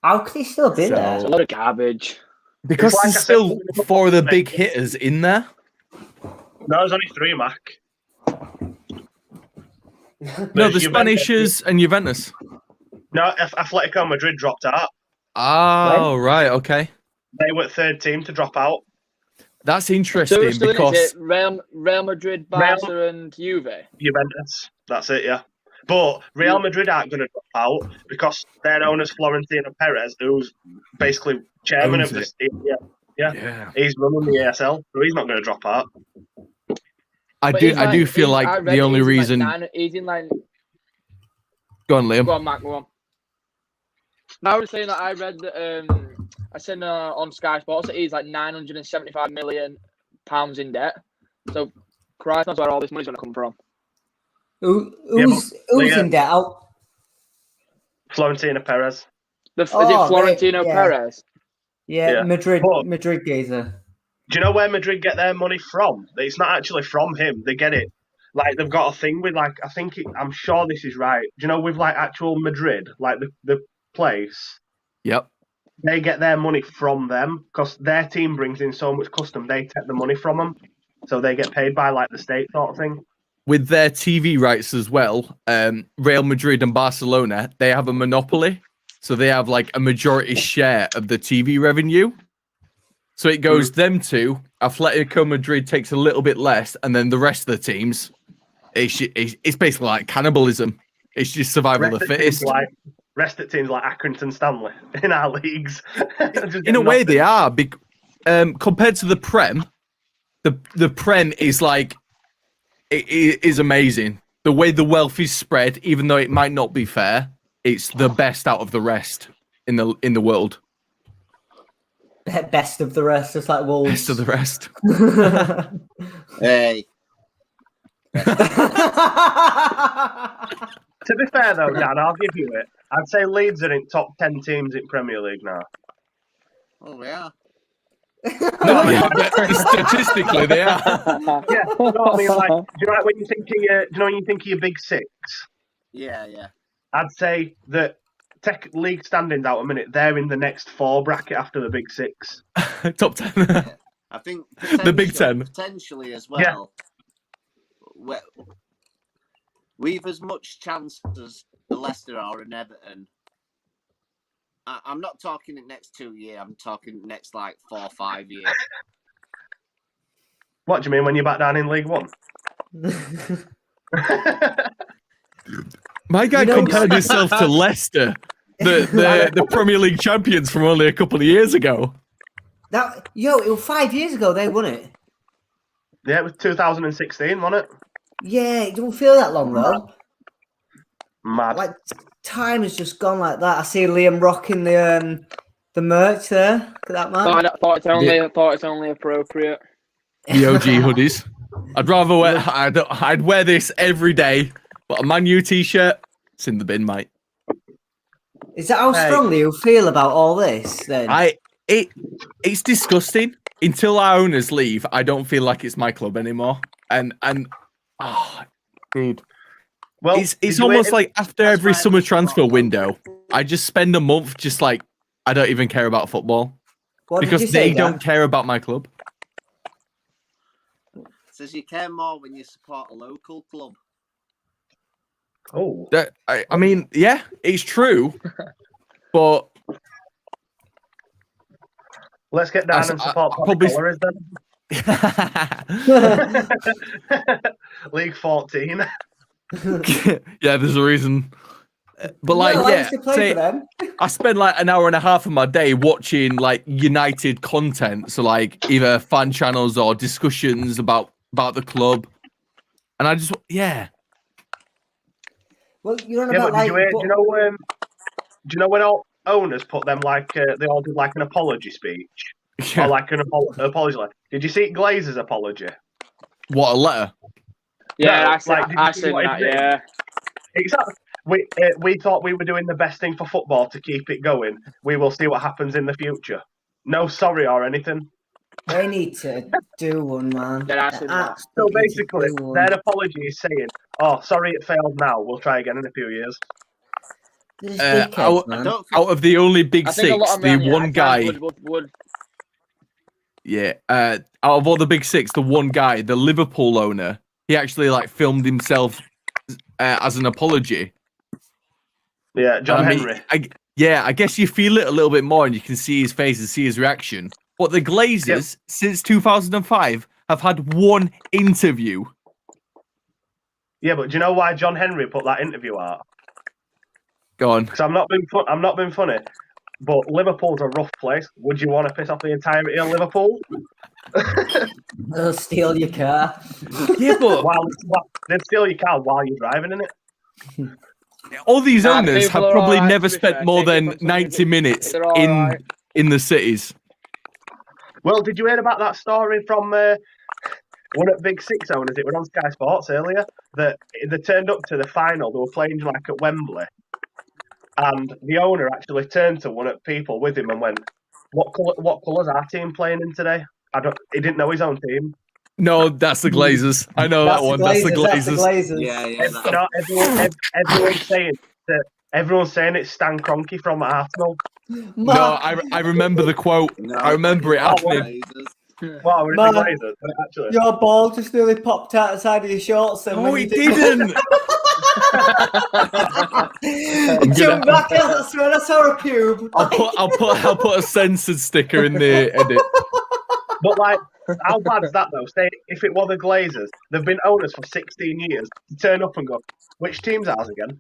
How could he still be So- there? It's a lot of garbage. Because It's like there's I said, still 4 of the big hitters in there. No, there's only 3, Mac. No, There's the Juventus- Spanishers and Juventus. No, Atletico Madrid dropped out. Oh, right. Okay. They were third team to drop out. That's So interesting it's still in, because is it Real Madrid, Barca, and Juve? Juventus. That's it, yeah. But Real Madrid aren't going to drop out because their owner's Florentino Perez, who's basically chairman Owns of this. it. Yeah, he's running the ASL, so he's not going to drop out. I But do feel I like read the it, only he's in reason. he's in like. Go on, Liam. Go on, Matt. Go on. Now I was saying that I read that I said on Sky Sports that he's like £975 million in debt. So Christ knows where all this money's going to come from. Who's in debt? Florentino Perez. Is it Florentino yeah. Perez? Yeah, Yeah. Madrid But- geezer. Do you know where Madrid get their money from? It's not actually from him. They get it. Like, they've got a thing with, like, I'm sure this is right. Do you know with, like, actual Madrid, like the place, Yep. they get their money from them because their team brings in so much custom, they take the money from them. So they get paid by, like, the state sort of thing. With their TV rights as well, Real Madrid and Barcelona, they have a monopoly. So they have like a majority share of the TV revenue. So it goes them two. Atletico Madrid takes a little bit less, and then the rest of the teams, it's basically like cannibalism. It's just survival of the fittest. Rest of teams like Accrington Stanley in our leagues. In a way, they are. Compared to the Prem, the Prem is like it is amazing. The way the wealth is spread, even though it might not be fair, it's the best out of the rest in the world. Best of the rest, just like Wolves. Best of the rest. Hey. To be fair though, Dan, I'll give you it. I'd say Leeds are in top 10 teams in Premier League now. Oh, yeah. No, I mean, Statistically, they are. yeah, you know what I mean? Like, do you know like when you think of your big six? Yeah, yeah. I'd say that take league standings out a minute. They're in the next 4 bracket after the big 6. Top 10. I think The Big Ten. potentially as well. Yeah. We've as much chance as Leicester or an Everton. I'm not talking the next 2 years. I'm talking next like 4 or 5 years. What do you mean when you're back down in League One? My guy compared himself to Leicester, the Premier League champions from only a couple of years ago. It was 5 years ago they won it. Yeah, it was 2016, wasn't it? Yeah, it don't feel that long though. Mad. Like time has just gone like that. I see Liam rocking the merch there. Look at that, man. I thought it's only appropriate. The OG hoodies. I'd rather wear. I'd wear this every day, but a Man U t-shirt, it's in the bin, mate. Is that how strongly you feel about all this? Then it's disgusting. Until our owners leave, I don't feel like it's my club anymore. And dude. Well, It's almost like after every summer transfer window, I just spend a month just like I don't even care about football because they don't care about my club. Says you care more when you support a local club. Oh, I mean, yeah, it's true, but let's get down and support probably Colours then. League 14. Yeah, there's a reason. But like, I spend like an hour and a half of my day watching like United content, so like either fan channels or discussions about the club, and I just Well, you're on Yeah, about but like. do you know when all owners put them like they all did like an apology speech or like an apology letter? Did you see Glazer's apology? What a letter. Yeah, No, I said, like, did I you see said what that. he did? Yeah. Exactly. We thought we were doing the best thing for football to keep it going. We will see what happens in the future. No sorry or anything. They need to do one, man. Yeah, I They said that. So absolutely need to basically, do one. their apology is saying, "Oh, sorry, it failed. Now we'll try again in a few years." They're just dickheads, I man. don't think Out of the only big I think a lot six, of the Man one United guy, fans would. yeah, out of all the big six, the one guy, the Liverpool owner, he actually like filmed himself as an apology. Yeah, John And I mean, Henry. I guess you feel it a little bit more, and you can see his face and see his reaction. But the Glazers, since 2005, have had one interview. Yeah, but do you know why John Henry put that interview out? Go on. Because I'm not being funny, but Liverpool's a rough place. Would you want to piss off the entirety of Liverpool? They'll steal your car. Yeah, but They'd steal your car while you're driving in it. all these Nah, owners people have are probably alright, never to be spent fair. more Take it than from somebody 90 minutes they're alright. in the cities. Well, did you hear about that story from one of the big six owners? It was on Sky Sports earlier that they turned up to the final. They were playing like at Wembley, and the owner actually turned to one of the people with him and went, "What colour's our team playing in today?" He didn't know his own team. No, that's the Glazers. I know that one. That's the Glazers. Yeah. No, everyone's saying it's Stan Kroenke from Arsenal. No, I remember the quote. I remember it happening. Wow, we're in the Glazers, actually. Your ball just nearly popped out the side of your shorts. Then No, when it you didn't. Jump back out. That's when I saw a pube. I'll put a censored sticker in the edit. But like, how bad is that though? Say if it were the Glazers, they've been owners for 16 years. To turn up and go, which team's ours again?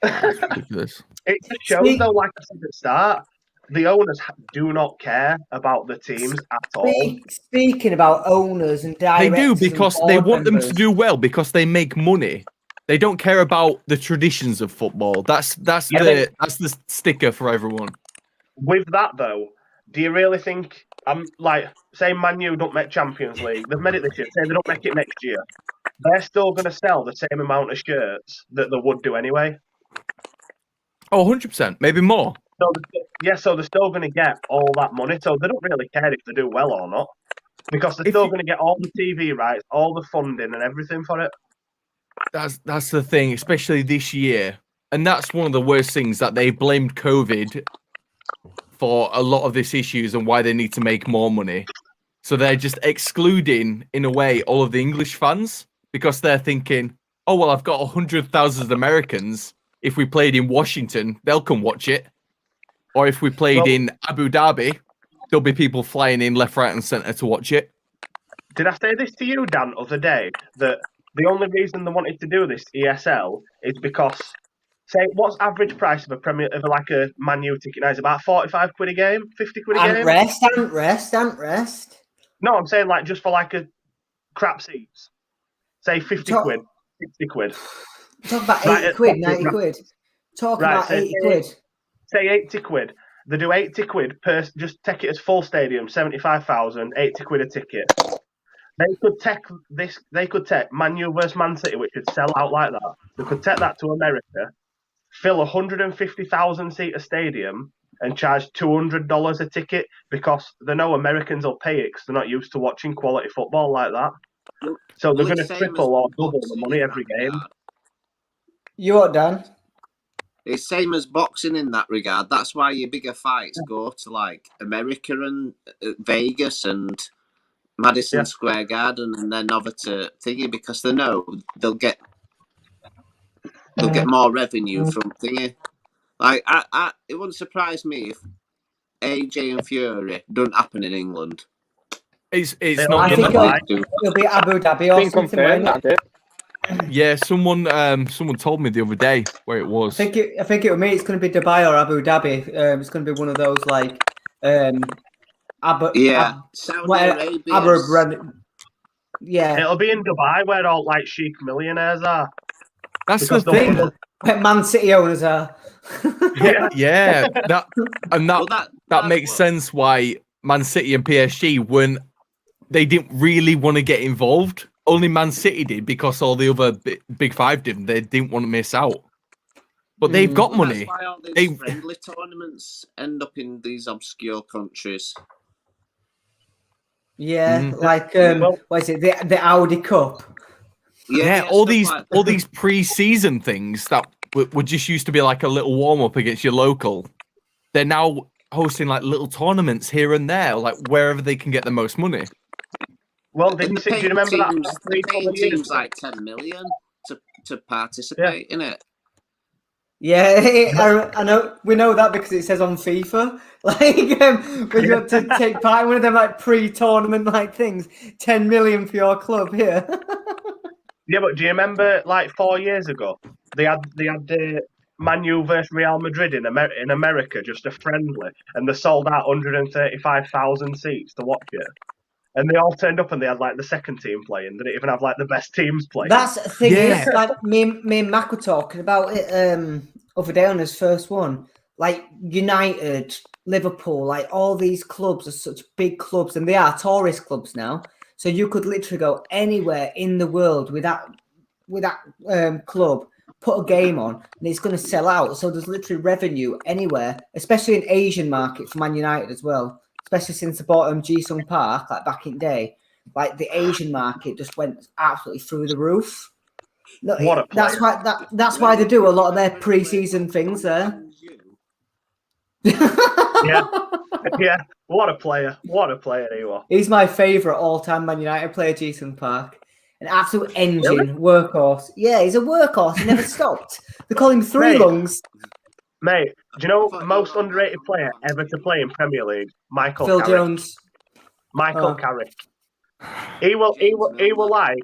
Ridiculous. It just shows though, like I said at the start, the owners do not care about the teams at all. Speaking about owners and They directors, do because they want them to do well because they make money. They don't care about the traditions of football. That's the sticker for everyone. With that though, do you really think like say Man U don't make Champions League? They've made it this year. Say they don't make it next year. They're still going to sell the same amount of shirts that they would do anyway. Oh, 100%, maybe more. So they're still going to get all that money. So they don't really care if they do well or not, because they're still going to get all the TV rights, all the funding, and everything for it. That's the thing, especially this year, and that's one of the worst things that they blamed COVID for a lot of these issues and why they need to make more money. So they're just excluding, in a way, all of the English fans because they're thinking, oh well, I've got 100,000 Americans. If we played in Washington, they'll come watch it. Or if we played in Abu Dhabi, there'll be people flying in left, right, and centre to watch it. Did I say this to you, Dan, the other day? That the only reason they wanted to do this ESL is because, say, what's average price of a Man U ticket now? Is about 45 quid a game, 50 quid a game. And rest. No, I'm saying like just for like a crap seats. Say 50 quid, 60 quid. Talk about 80 quid, 90 quid. Talk about 80 quid. Say 80 quid. They do 80 quid per, just take it as full stadium, 75,000, 80 quid a ticket. They could take Man U versus Man City, which would sell out like that. They could take that to America, fill 150,000 seat stadium, and charge $200 a ticket because they know Americans will pay it because they're not used to watching quality football like that. So they're going to triple or double the money every game. You what, Dan? It's same as boxing in that regard. That's why your bigger fights go to like America and Vegas and Madison Square Garden, and then over to thingy because they know they'll get more revenue from thingy. Like it wouldn't surprise me if AJ and Fury don't happen in England. It's I think it'll be Abu Dhabi or something. Yeah, someone told me the other day where it was. I think it was me. It's going to be Dubai or Abu Dhabi. It's going to be one of those like Saudi Arabia. Yeah, it'll be in Dubai where all like chic millionaires are. That's the thing. Where Man City owners are. yeah. That makes sense why Man City and PSG they didn't really want to get involved. only Man City did because all the other big five didn't. They didn't want to miss out. But they've got money. That's why all these friendly tournaments end up in these obscure countries. Yeah, like what is it? The Audi Cup. Yeah, all these pre-season things that would just used to be like a little warm-up against your local. They're now hosting like little tournaments here and there, like wherever they can get the most money. Well, do you remember that? They're paying teams like 10 million to participate in it. Yeah, I know. We know that because it says on FIFA. Like when you want to take part in one of them like pre-tournament like things, 10 million for your club here. Yeah, but do you remember like 4 years ago they had Man U versus Real Madrid in America, just a friendly, and they sold out 135,000 seats to watch it. And they all turned up and they had like the second team playing. They didn't even have like the best teams playing. That's the thing is, like me and Mac were talking about it over there on his first one. Like United, Liverpool, like all these clubs are such big clubs and they are tourist clubs now. So you could literally go anywhere in the world with that club, put a game on, and it's going to sell out. So there's literally revenue anywhere, especially in Asian market for Man United as well. Especially since they bought Ji-sung Park, like back in the day, like the Asian market just went absolutely through the roof. Look, that's why they do a lot of their pre-season things there. yeah, what a player he was. He's my favourite all-time Man United player, Ji-sung Park. An absolute engine, workhorse. Yeah, he's a workhorse. He never stopped. They call him Three Lungs. Mate, do you know most underrated player ever to play in Premier League? Phil Jones. Michael Carrick. He will like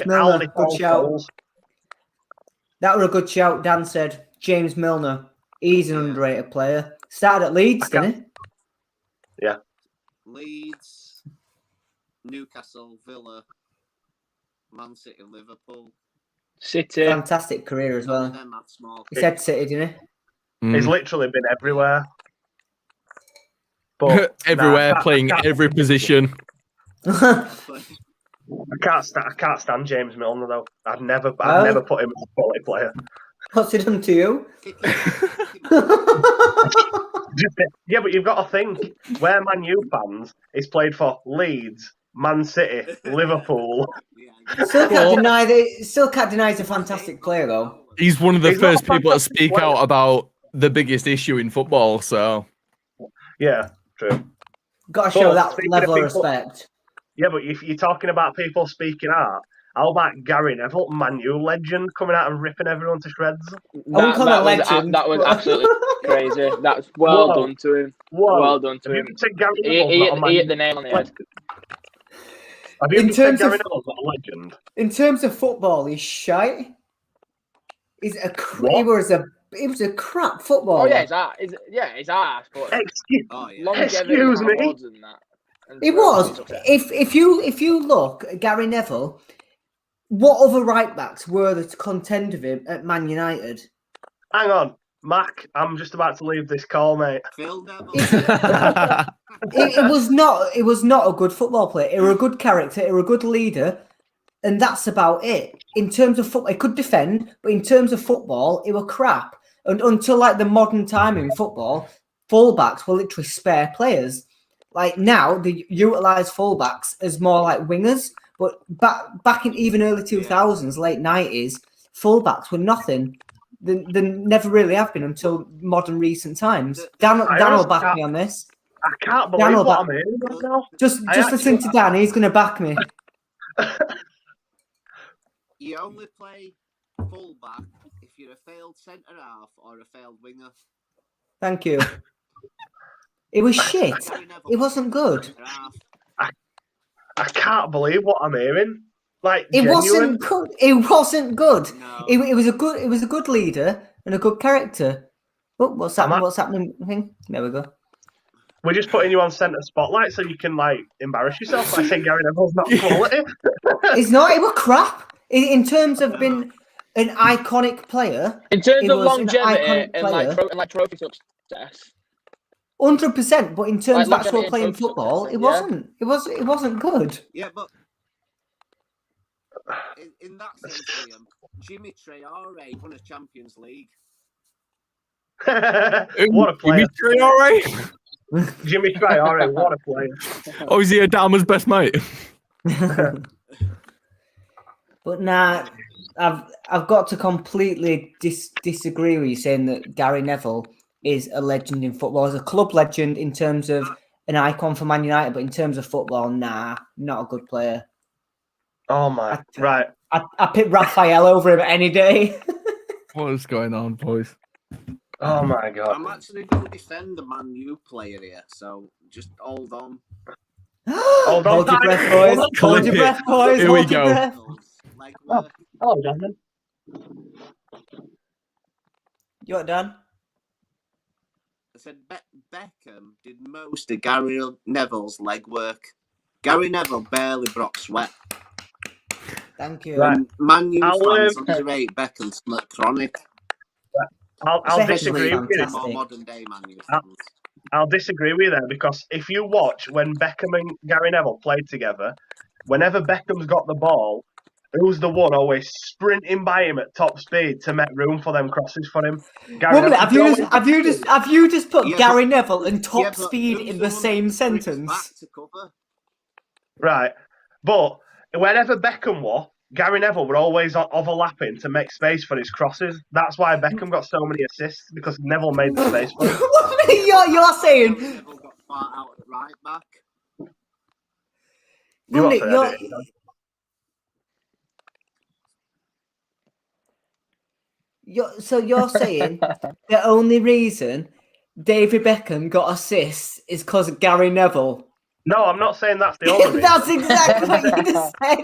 Milner. Good shout. That was a good shout. Dan said James Milner. He's an underrated player. Started at Leeds, didn't he? Yeah. Leeds, Newcastle, Villa, Man City, Liverpool. City. Fantastic career as well. He said City, didn't he? He's literally been everywhere. But everywhere, playing every position. I can't stand James Milner though. I'd never put him as a quality player. What's he done to you? Yeah, but you've got to think where Man U fans is played for Leeds, Man City, Liverpool. Still can't deny he's a fantastic player though. He's one of the first people to speak out about the biggest issue in football. So yeah, true. Got to show that level of respect. Yeah, but if you're talking about people speaking out, how about Gary Neville, Man U legend, coming out and ripping everyone to shreds? That was absolutely crazy. That's well done to him. Well done to him. He hit the nail on the head. In terms of legend? In terms of football, he's shite. He was a crap footballer. Oh yeah, he's ass. But excuse me. He was. If you look at Gary Neville, what other right backs were there to contend with him at Man United? Hang on, Mac. I'm just about to leave this call, mate. It was not a good football player. He was a good character. He was a good leader, and that's about it. In terms of football, he could defend, but in terms of football, he was crap. And until like the modern time in football, fullbacks were literally spare players. Like now, they utilise fullbacks as more like wingers. But back in even early 2000s, late 90s, fullbacks were nothing. They never really have been until modern recent times. Dan will back me on this. I can't believe what I'm hearing right now. Just listen to Dan. He's going to back me. You only play fullback if you're a failed centre half or a failed winger. Thank you. It was shit. It wasn't good. I can't believe what I'm hearing. Like it wasn't good. It wasn't good. No. It was a good leader and a good character. Oh, what's happening? What's happening? There we go. We're just putting you on centre spotlight so you can like embarrass yourself by saying Gary Neville's not quality. It's not. It was crap. In terms of being an iconic player. In terms of longevity and like trophy success. 100%, but in terms of actual playing football, it wasn't. It wasn't good. Yeah, but in that sense, Liam, Jimmy Traore won a Champions League. What a player. Jimmy Traore? Jimmy Traore, what a player. Oh, is he Adama's best mate? But nah, I've got to completely disagree with you saying that Gary Neville is a legend in football. As a club legend in terms of an icon for Man United, but in terms of football, nah, not a good player. Oh my, right. I pick Raphael over him any day. What is going on, boys? Oh my God. I'm actually going to defend a Man U player here, so just hold on. Hold on, Hold your breath, boys. Hold your breath, boys. Here we Hold your go. breath. Like, Oh, hello, Jasmine. You what, Dan? I said Beckham did most of Gary Neville's legwork. Gary Neville barely broke sweat. Thank you. Right. And Man U I'll, fans underrate Beckham's chronic. I'll disagree with you. fantastic. More modern day Man U I'll- fans. I'll disagree with you there because if you watch when Beckham and Gary Neville played together, whenever Beckham's got the ball, who's the one always sprinting by him at top speed to make room for them crosses for him? Gary One minute, Neville- have you just put Yeah, Gary Neville and top but speed who's in the the one same that brings back sentence? to cover? Right. But whenever Beckham was, Gary Neville were always overlapping to make space for his crosses. That's why Beckham got so many assists, because Neville made the space for him. One minute, you're saying. Gary Neville got far out at right back. You One what minute, say, you're saying the only reason David Beckham got assists is because of Gary Neville. No, I'm not saying that's the only reason. That's exactly what you just said.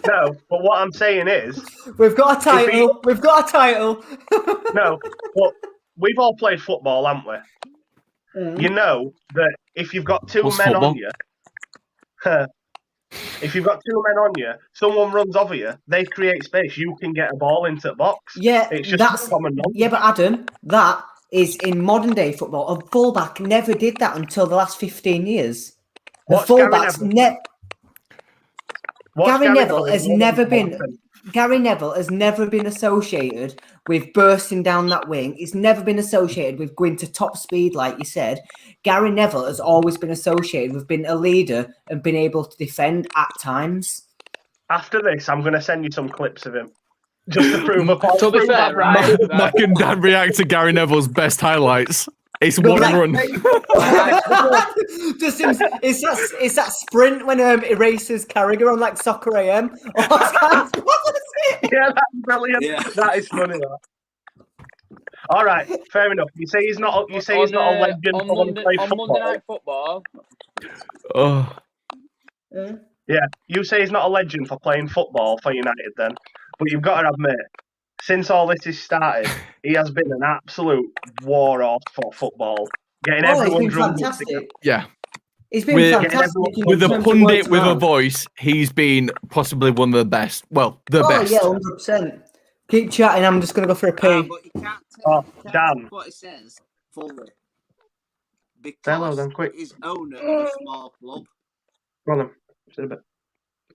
No, but what I'm saying is, We've got a title. We've got a title. no, but we've all played football, haven't we? You know that if you've got two What's men football? on you, if you've got two men on you, someone runs over you, they create space. You can get a ball into the box. Yeah, It's just that's common knowledge. yeah, but Adam, that is in modern day football. A fullback never did that until the last 15 years. The What's Gary fullbacks Neville? What's Gary Neville Neville has is never more been. than- Gary Neville has never been associated with bursting down that wing. He's never been associated with going to top speed, like you said. Gary Neville has always been associated with being a leader and being able to defend at times. After this, I'm going to send you some clips of him. Just to prove a point. To be fair, right? Mac and Dan react to Gary Neville's best highlights. It's Go one back. run. Just it's that sprint when he races Carragher on like Soccer AM. Yeah, that's brilliant. Yeah. That is funny. That. All right, fair enough. You say he's not. You say he's not a legend on for when he Monday, plays on football. Monday Night Football. Oh, Yeah, you say he's not a legend for playing football for United then, but you've got to admit, since all this has started, he has been an absolute war horse for football, getting He's everyone been drunk. fantastic. yeah. He's been With- fantastic. With a in terms of pundit word to with a mouth. voice, he's been possibly one of the best. Well, the best. Yeah, 100%. Keep chatting. I'm just gonna go for a pee. But you can't take, Oh, can't Dan. take what he says fully. Hello Because then, quick. he's owner of a small club. Go on then. Sit a bit.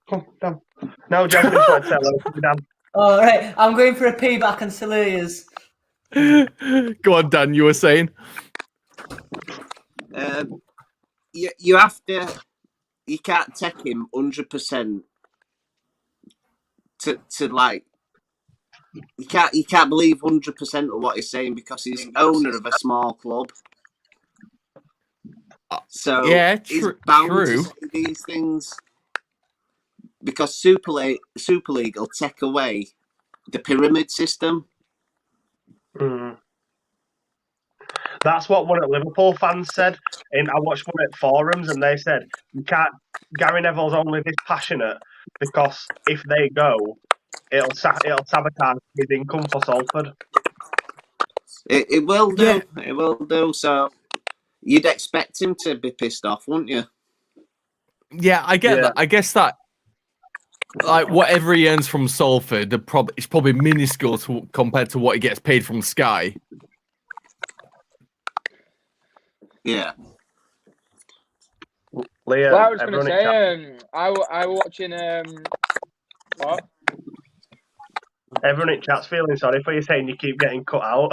Come on, Dan. No, Jasmine just wanted to say hello to Dan. All right, I'm going for a pee back on Celia's. Go on, Dan. You were saying. You have to. You can't take him 100% to like. You can't believe 100% of what he's saying because he's owner of a small club. So Yeah, he's true. bound to say these things because Super League will take away the pyramid system. Mm. That's what one of Liverpool fans said. I watched one at forums, and they said you can't. Gary Neville's only this passionate because if they go, it'll sabotage his income for Salford. It will do. Yeah. It will do. So you'd expect him to be pissed off, wouldn't you? Yeah, I get that. I guess that, like, whatever he earns from Salford, it's probably minuscule compared to what he gets paid from Sky. Yeah. Leah, Well, I was going to everyone in say, chat- I was watching, what? Everyone in chat's feeling sorry for you, saying you keep getting cut out.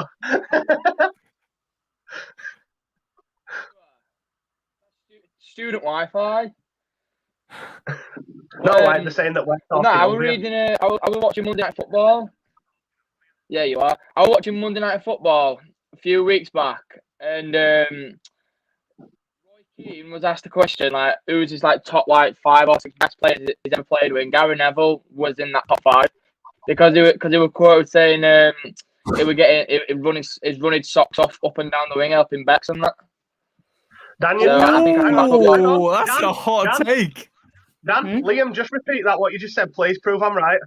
Student Wi-Fi. No, like they're saying that we're talking. No, I was over you. reading. I was watching Monday Night Football. Yeah, you are. I was watching Monday Night Football a few weeks back, and Roy Keane was asked a question like, "Who's his like top like 5 or 6 best players he's ever played with?" And Gary Neville was in that top 5 because he was quoted saying he was running socks off up and down the wing, helping Becks and that. Daniel, So I think that's a hot take. Dan, Liam, just repeat that what you just said, please. Prove I'm right.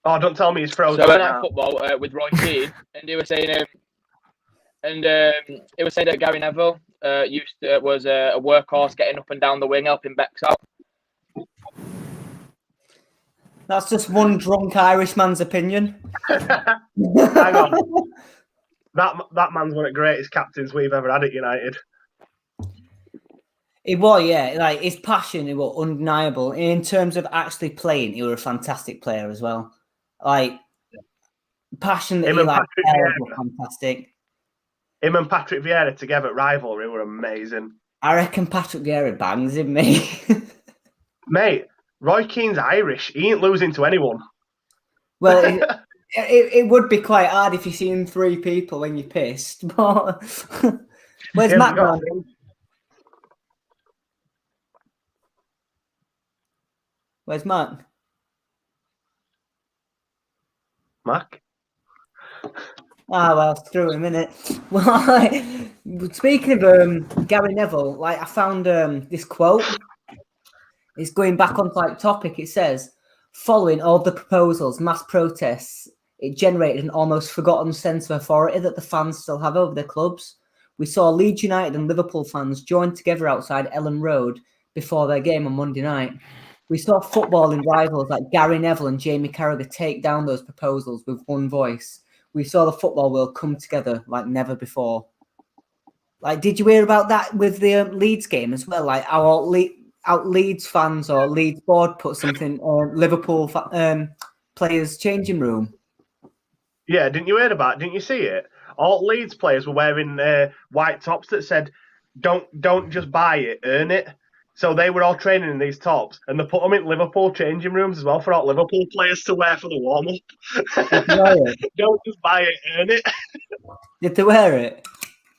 Oh, don't tell me he's frozen. So right football with Roy Keane, and he was saying, that Gary Neville was a workhorse, getting up and down the wing, helping Becks out. That's just one drunk Irishman's opinion. Hang on. That man's one of the greatest captains we've ever had at United. It was, yeah. Like his passion, it was undeniable. And in terms of actually playing, he was a fantastic player as well. Like passion that he like was fantastic. Him and Patrick Vieira together at rivalry were amazing. I reckon Patrick Vieira bangs him, mate. Mate, Roy Keane's Irish. He ain't losing to anyone. Well, it would be quite hard if you seen 3 people when you're pissed. But where's Matt gone? Where's Matt? Mac? Ah, well, screw him, innit? Well, speaking of Gary Neville, like I found this quote. It's going back on like topic. It says, following all the proposals, mass protests, it generated an almost forgotten sense of authority that the fans still have over their clubs. We saw Leeds United and Liverpool fans join together outside Ellen Road before their game on Monday night. We saw footballing rivals like Gary Neville and Jamie Carragher take down those proposals with one voice. We saw the football world come together like never before. Like, did you hear about that with the Leeds game as well? Like, our Leeds fans or Leeds board put something Liverpool players' changing room. Yeah, didn't you hear about it? Didn't you see it? All Leeds players were wearing white tops that said, don't just buy it, earn it. So they were all training in these tops, and they put them in Liverpool changing rooms as well for all Liverpool players to wear for the warm-up. Don't just buy it, earn it. Did they wear it?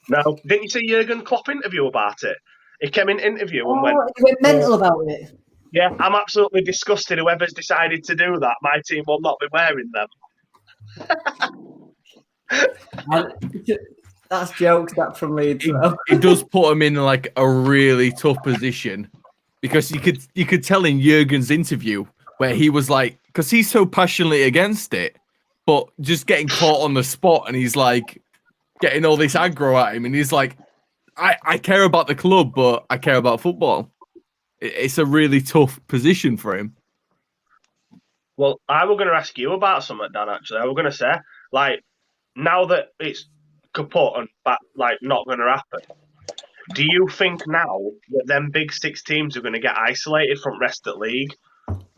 No. Didn't you see Jurgen Klopp interview about it? He came in interview and he went mental about it. Yeah, I'm absolutely disgusted. Whoever's decided to do that, my team will not be wearing them. That's jokes. That from Leeds. It does put him in like a really tough position because you could tell in Jurgen's interview where he was like, because he's so passionately against it, but just getting caught on the spot, and he's like getting all this aggro at him, and he's like, I care about the club, but I care about football. It's a really tough position for him. Well, I was going to ask you about something, Dan. Actually, I was going to say, like, now that it's kaput and like not going to happen, do you think now that them big 6 teams are going to get isolated from rest of the league?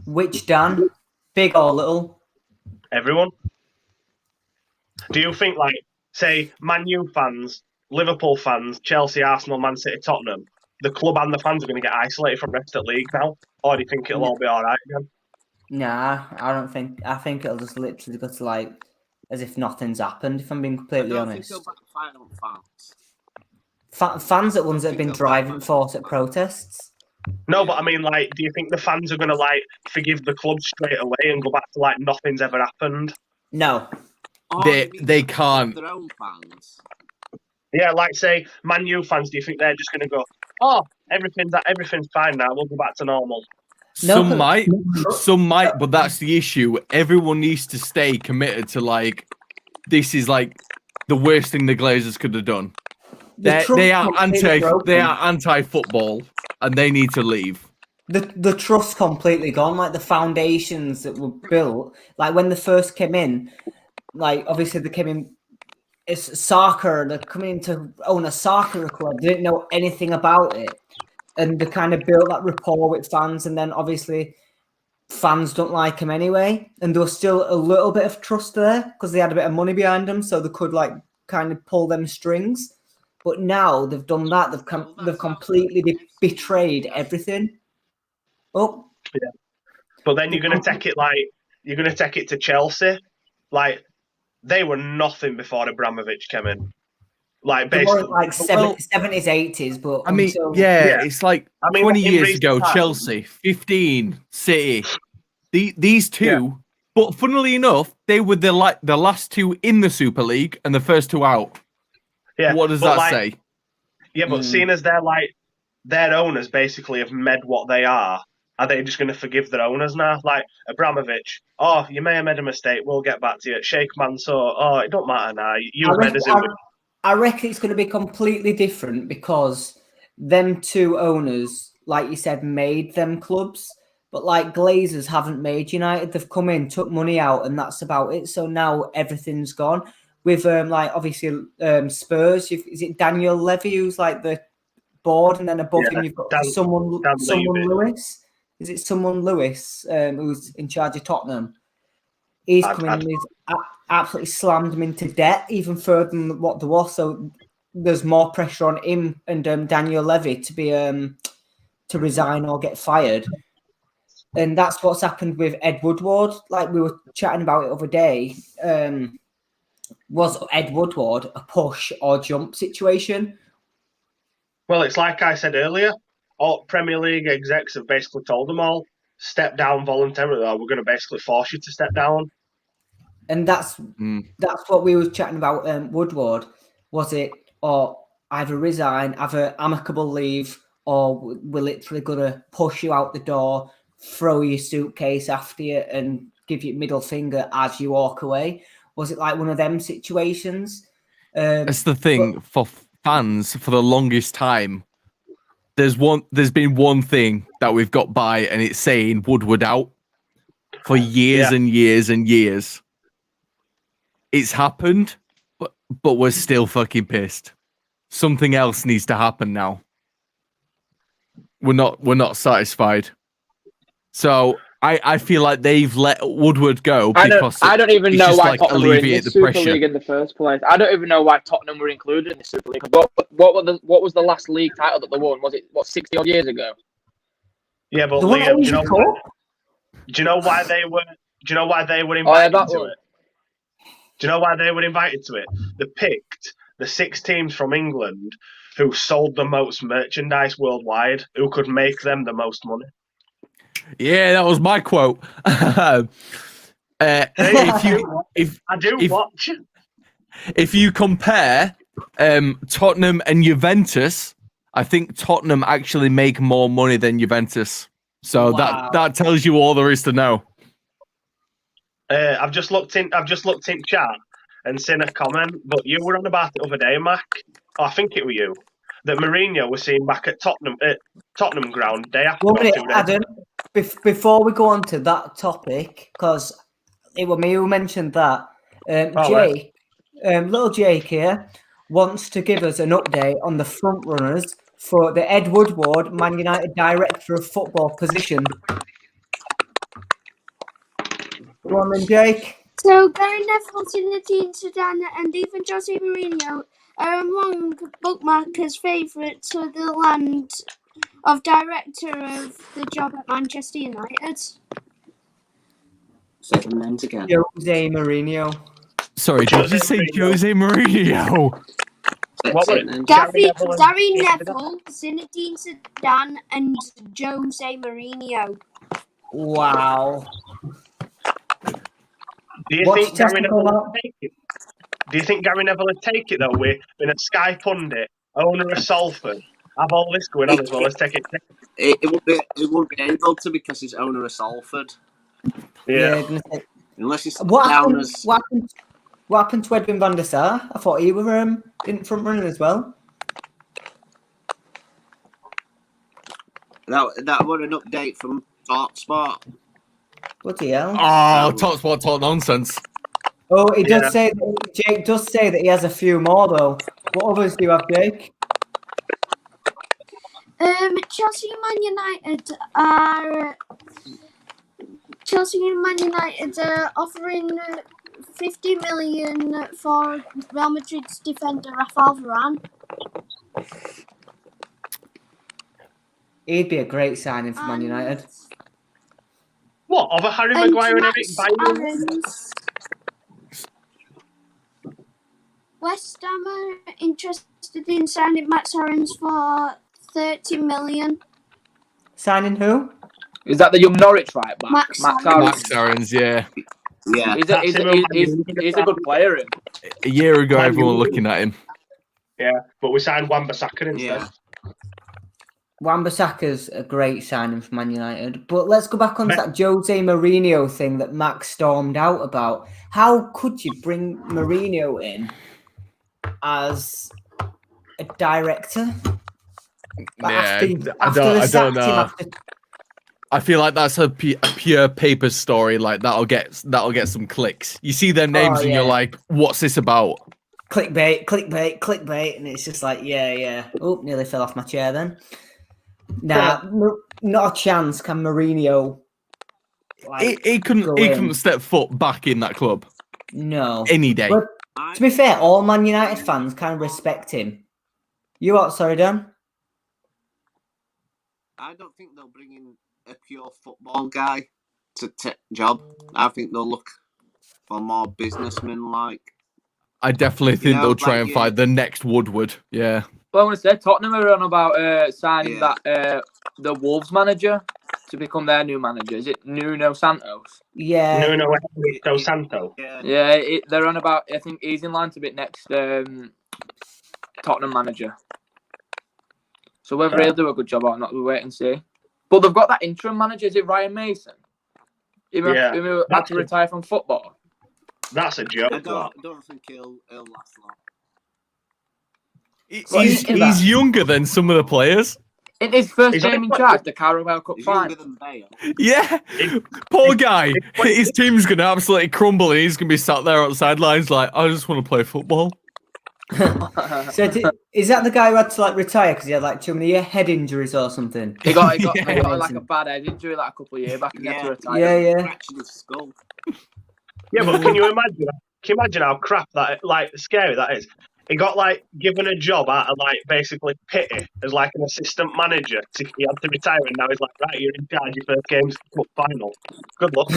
Which Dan? Big or little? Everyone. Do you think, like, say, Man U fans, Liverpool fans, Chelsea, Arsenal, Man City, Tottenham, the club and the fans are going to get isolated from rest of the league now? Or do you think it'll all be all right again? Nah, I don't think. I think it'll just literally go to like as if nothing's happened. If I'm being completely honest. Fans are ones that have been driving force at protests. No, but I mean, like, do you think the fans are going to like forgive the club straight away and go back to like nothing's ever happened? No, they can't. Their own fans. Yeah, like say Man U fans. Do you think they're just going to go, oh, everything's fine now, we'll go back to normal? No. Some might, but that's the issue. Everyone needs to stay committed to like this is like the worst thing the Glazers could have done. They are anti-football, and they need to leave. The trust completely gone. Like the foundations that were built, like when they first came in, like obviously they came in. It's soccer. They're coming in to own a soccer club. They didn't know anything about it. And they kind of built that rapport with fans, and then obviously fans don't like him anyway, and there was still a little bit of trust there because they had a bit of money behind them, so they could like kind of pull them strings. But now they've done that; they've completely betrayed everything. Oh, yeah. But then you're going to take it to Chelsea, like they were nothing before Abramovich came in. Like they basically, weren't like 70s, 80s, but I mean, until... it's like 20 in years recent ago, times- Chelsea, 15, City. These two, but funnily enough, they were the last two in the Super League and the first two out. Yeah, What does but that say? Yeah, but seeing as their owners basically have made what they are they just going to forgive their owners now? Like Abramovich, oh, you may have made a mistake, we'll get back to you. Sheikh Mansour, oh, it don't matter now. You've made us I reckon it's going to be completely different because them two owners, like you said, made them clubs. But like Glazers haven't made United. They've come in, took money out, and that's about it. So now everything's gone. With like obviously Spurs, is it Daniel Levy who's like the board, and then above him you've got someone Lewis. Is it someone Lewis who's in charge of Tottenham? He's coming in. He's absolutely slammed them into debt, even further than what there was. So there's more pressure on him and Daniel Levy to be to resign or get fired. And that's what's happened with Ed Woodward. Like we were chatting about it the other day. Was Ed Woodward a push or jump situation? Well, it's like I said earlier. All Premier League execs have basically told them all, step down voluntarily, or we're going to basically force you to step down. And that's what we were chatting about. Woodward, was it, or either resign, have an amicable leave, or we're literally going to push you out the door, throw your suitcase after you, and give you middle finger as you walk away? Was it like one of them situations? That's the thing for fans for the longest time. There's been one thing that we've got by, and it's saying Woodward out for years and years and years. It's happened, but we're still fucking pissed. Something else needs to happen now. We're not satisfied. So I feel like they've let Woodward go because I don't even know why Tottenham were in the Super pressure. League in the first place. I don't even know why Tottenham were included in the Super League. What was the last league title that they won? Was it 60 odd years ago? Yeah, but Liam, do you know why they were? Do you know why they were invited to it? Do you know why they were invited to it? They picked the 6 teams from England who sold the most merchandise worldwide, who could make them the most money. Yeah, that was my quote. If you compare Tottenham and Juventus, I think Tottenham actually make more money than Juventus. So that tells you all there is to know. I've just looked in chat and seen a comment, but you were on about the other day, Mac. Oh, I think it was you. That Mourinho was seen back at Tottenham ground day after. Adam, before we go on to that topic, because it was me who mentioned that, Jake, little Jake here, wants to give us an update on the front runners for the Ed Woodward Man United Director of Football position. Go on then, Jake. So Gary Neville, Zinedine Zidane, and even Jose Mourinho are among bookmakers' favourites for the land of director of the job at Manchester United. Say the names again. Jose Mourinho. Sorry, did you say Jose Mourinho? Gary Neville, Zinedine Zidane, and Jose Mourinho. Wow. Do you think Gary Neville would take it? Do you think Gary Neville would take it though? We're in a Sky pundit, owner of Salford, have all this going on as well as take it. It won't be able to because he's owner of Salford. Yeah. Unless he's what happened to Edwin van der Sar? I thought he was in front running as well. That was an update from TalkSport. Bloody hell. Oh, TalkSport talk nonsense. Oh, it does say that Jake does say that he has a few more though. What others do you have, Jake? Chelsea and Man United are Chelsea and Man United are offering 50 million for Real Madrid's defender Rafael Varane. He'd be a great signing for Man United. What, over Harry And Maguire and Max Eric Bailly? Aarons. West Ham are interested in signing Max Aarons for 30 million. Signing who? Is that the young Norwich right back? Max Max Aarons. Aarons. Max Aarons, yeah. Yeah. He's a good player. Him. A year ago, Man everyone United. looking at him. Yeah, but we signed Wan-Bissaka instead. Yeah. Wan-Bissaka's a great signing for Man United. But let's go back on to that Jose Mourinho thing that Max stormed out about. How could you bring Mourinho in as a director? Yeah, After I the don't sacked him know. after I feel like that's a pure paper story. Like that'll get some clicks. You see their names and you're like, "What's this about?" clickbait, and it's just like, yeah. Oh, nearly fell off my chair then. Nah, not a chance. Can Mourinho? Like, He couldn't step foot back in that club. No, any day. But to be fair, all Man United fans kind of respect him. You what? Sorry, Dan. I don't think they'll bring in a pure football guy to take job. I think they'll look for more businessman-like. I definitely think they'll try and find the next Woodward. Yeah. Well, I want to say Tottenham are on about signing that the Wolves manager to become their new manager. Is it Nuno Santos? Yeah. Nuno Santos. Yeah, they're on about. I think he's in line to be next Tottenham manager. So whether he'll do a good job or not, we'll wait and see. But they've got that interim manager. Is it Ryan Mason? He had to retire from football. That's a joke. I don't think he'll last long. He's younger than some of the players. In his first game in charge, the Carabao Cup final. Yeah, poor guy. His team's going to absolutely crumble and he's going to be sat there on the sidelines like, I just want to play football. So is that the guy who had to retire because he had too many head injuries or something? He got a bad head injury a couple of years back and had to retire. Yeah. Fractured his skull. Yeah, but can you imagine? Can you imagine how crap that, scary that is? He got given a job out of basically pity as an assistant manager. He had to retire, and now he's right, you're in charge. Your first game's cup final. Good luck.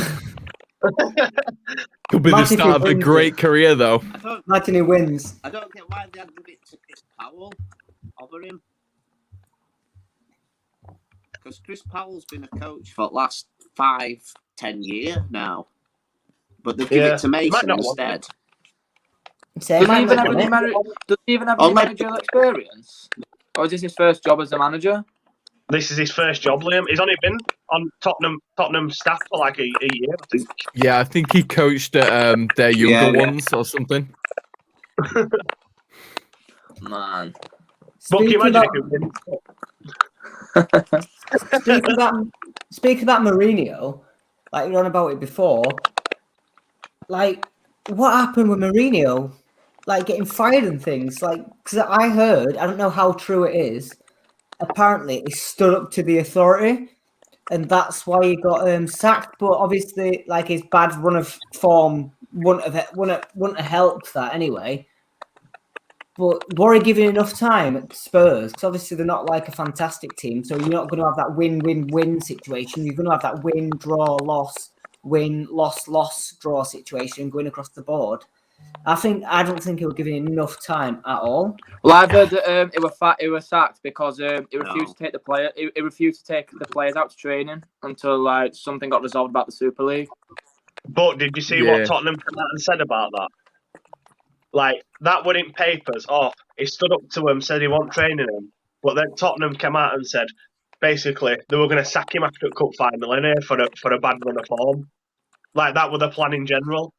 Could be the start of a great career, though. Imagine he wins. I don't get why they had to give it to Chris Powell over him. Because Chris Powell's been a coach for the last 5-10 years now. But they give it to Mason instead. Does he even have any managerial experience? Or is this his first job as a manager? This is his first job, Liam. He's only been on Tottenham staff for a year, I think. Yeah, I think he coached at their younger ones or something. Man. But can you imagine Speaking about Mourinho, you're on about it before, what happened with Mourinho? Getting fired and things. Because I heard, I don't know how true it is, apparently he stood up to the authority and that's why he got sacked. But obviously, his bad run of form wouldn't have helped that anyway. But were he given enough time at Spurs? Because obviously they're not a fantastic team, so you're not going to have that win-win-win situation. You're going to have that win, draw, loss, win, loss, draw situation going across the board. I don't think he was given enough time at all. Well, I've heard that it was sacked because he refused to take he refused to take the players out to training until something got resolved about the Super League. But did you see what Tottenham came out and said about that? That went in papers. He stood up to him, said he wasn't training him. But then Tottenham came out and said, basically, they were going to sack him after a cup final for a bad run of form. That was the plan in general.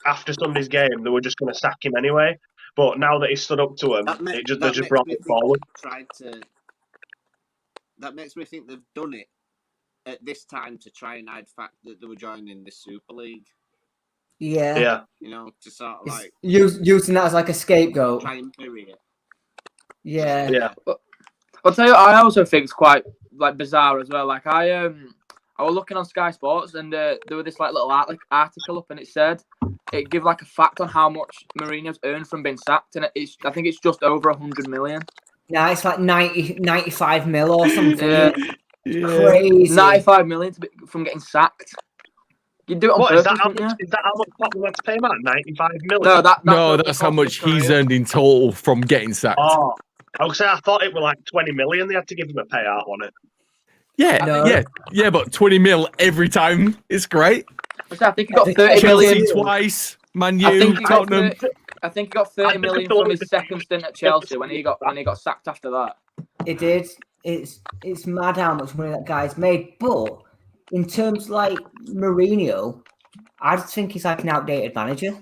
After Sunday's game, they were just going to sack him anyway. But now that he stood up to him, they just brought it forward. That makes me think they've done it at this time to try and hide the fact that they were joining the Super League. Yeah. To sort of using that as a scapegoat. Try and bury it. Yeah. I'll tell you, I also think it's quite bizarre as well. I was looking on Sky Sports, and there was this like little article up, and it said it gave like a fact on how much Mourinho's earned from being sacked, and I think it's just over 100 million. Nah, it's like 95 mil or something. Yeah. Crazy. 95 million from getting sacked. You do it on What purpose, is that? How wouldn't much, you? is that how much Tottenham had to pay him out? 95 million. No, That's how much he's earned in total from getting sacked. Oh, I would say I thought it was like 20 million. They had to give him a payout on it. Yeah, No. yeah, but 20 mil every time is great. I think he got 30 Chelsea million. twice, Man I U, think he got Tottenham. 30 million from his second stint at Chelsea when he got sacked after that. It did. It's mad how much money that guy's made. But in terms of like Mourinho, I just think he's like an outdated manager.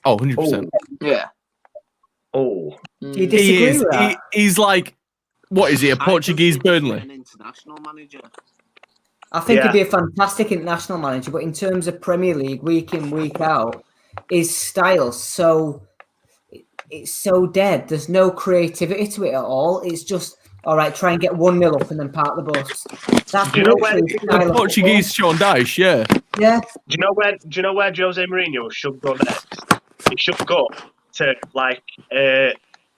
Oh, 100%. Yeah. Oh. Do you disagree with that? He's like, what is he, a Portuguese Burnley? An international manager. I think he'd be a fantastic international manager, but in terms of Premier League, week in, week out, his style it's so dead. There's no creativity to it at all. It's just, all right, try and get 1-0 up and then park the bus. That's Do you know literally when- his style The of Portuguese Sean Dyche, yeah. football. Yeah. Do you know where Jose Mourinho should go next? He should go to like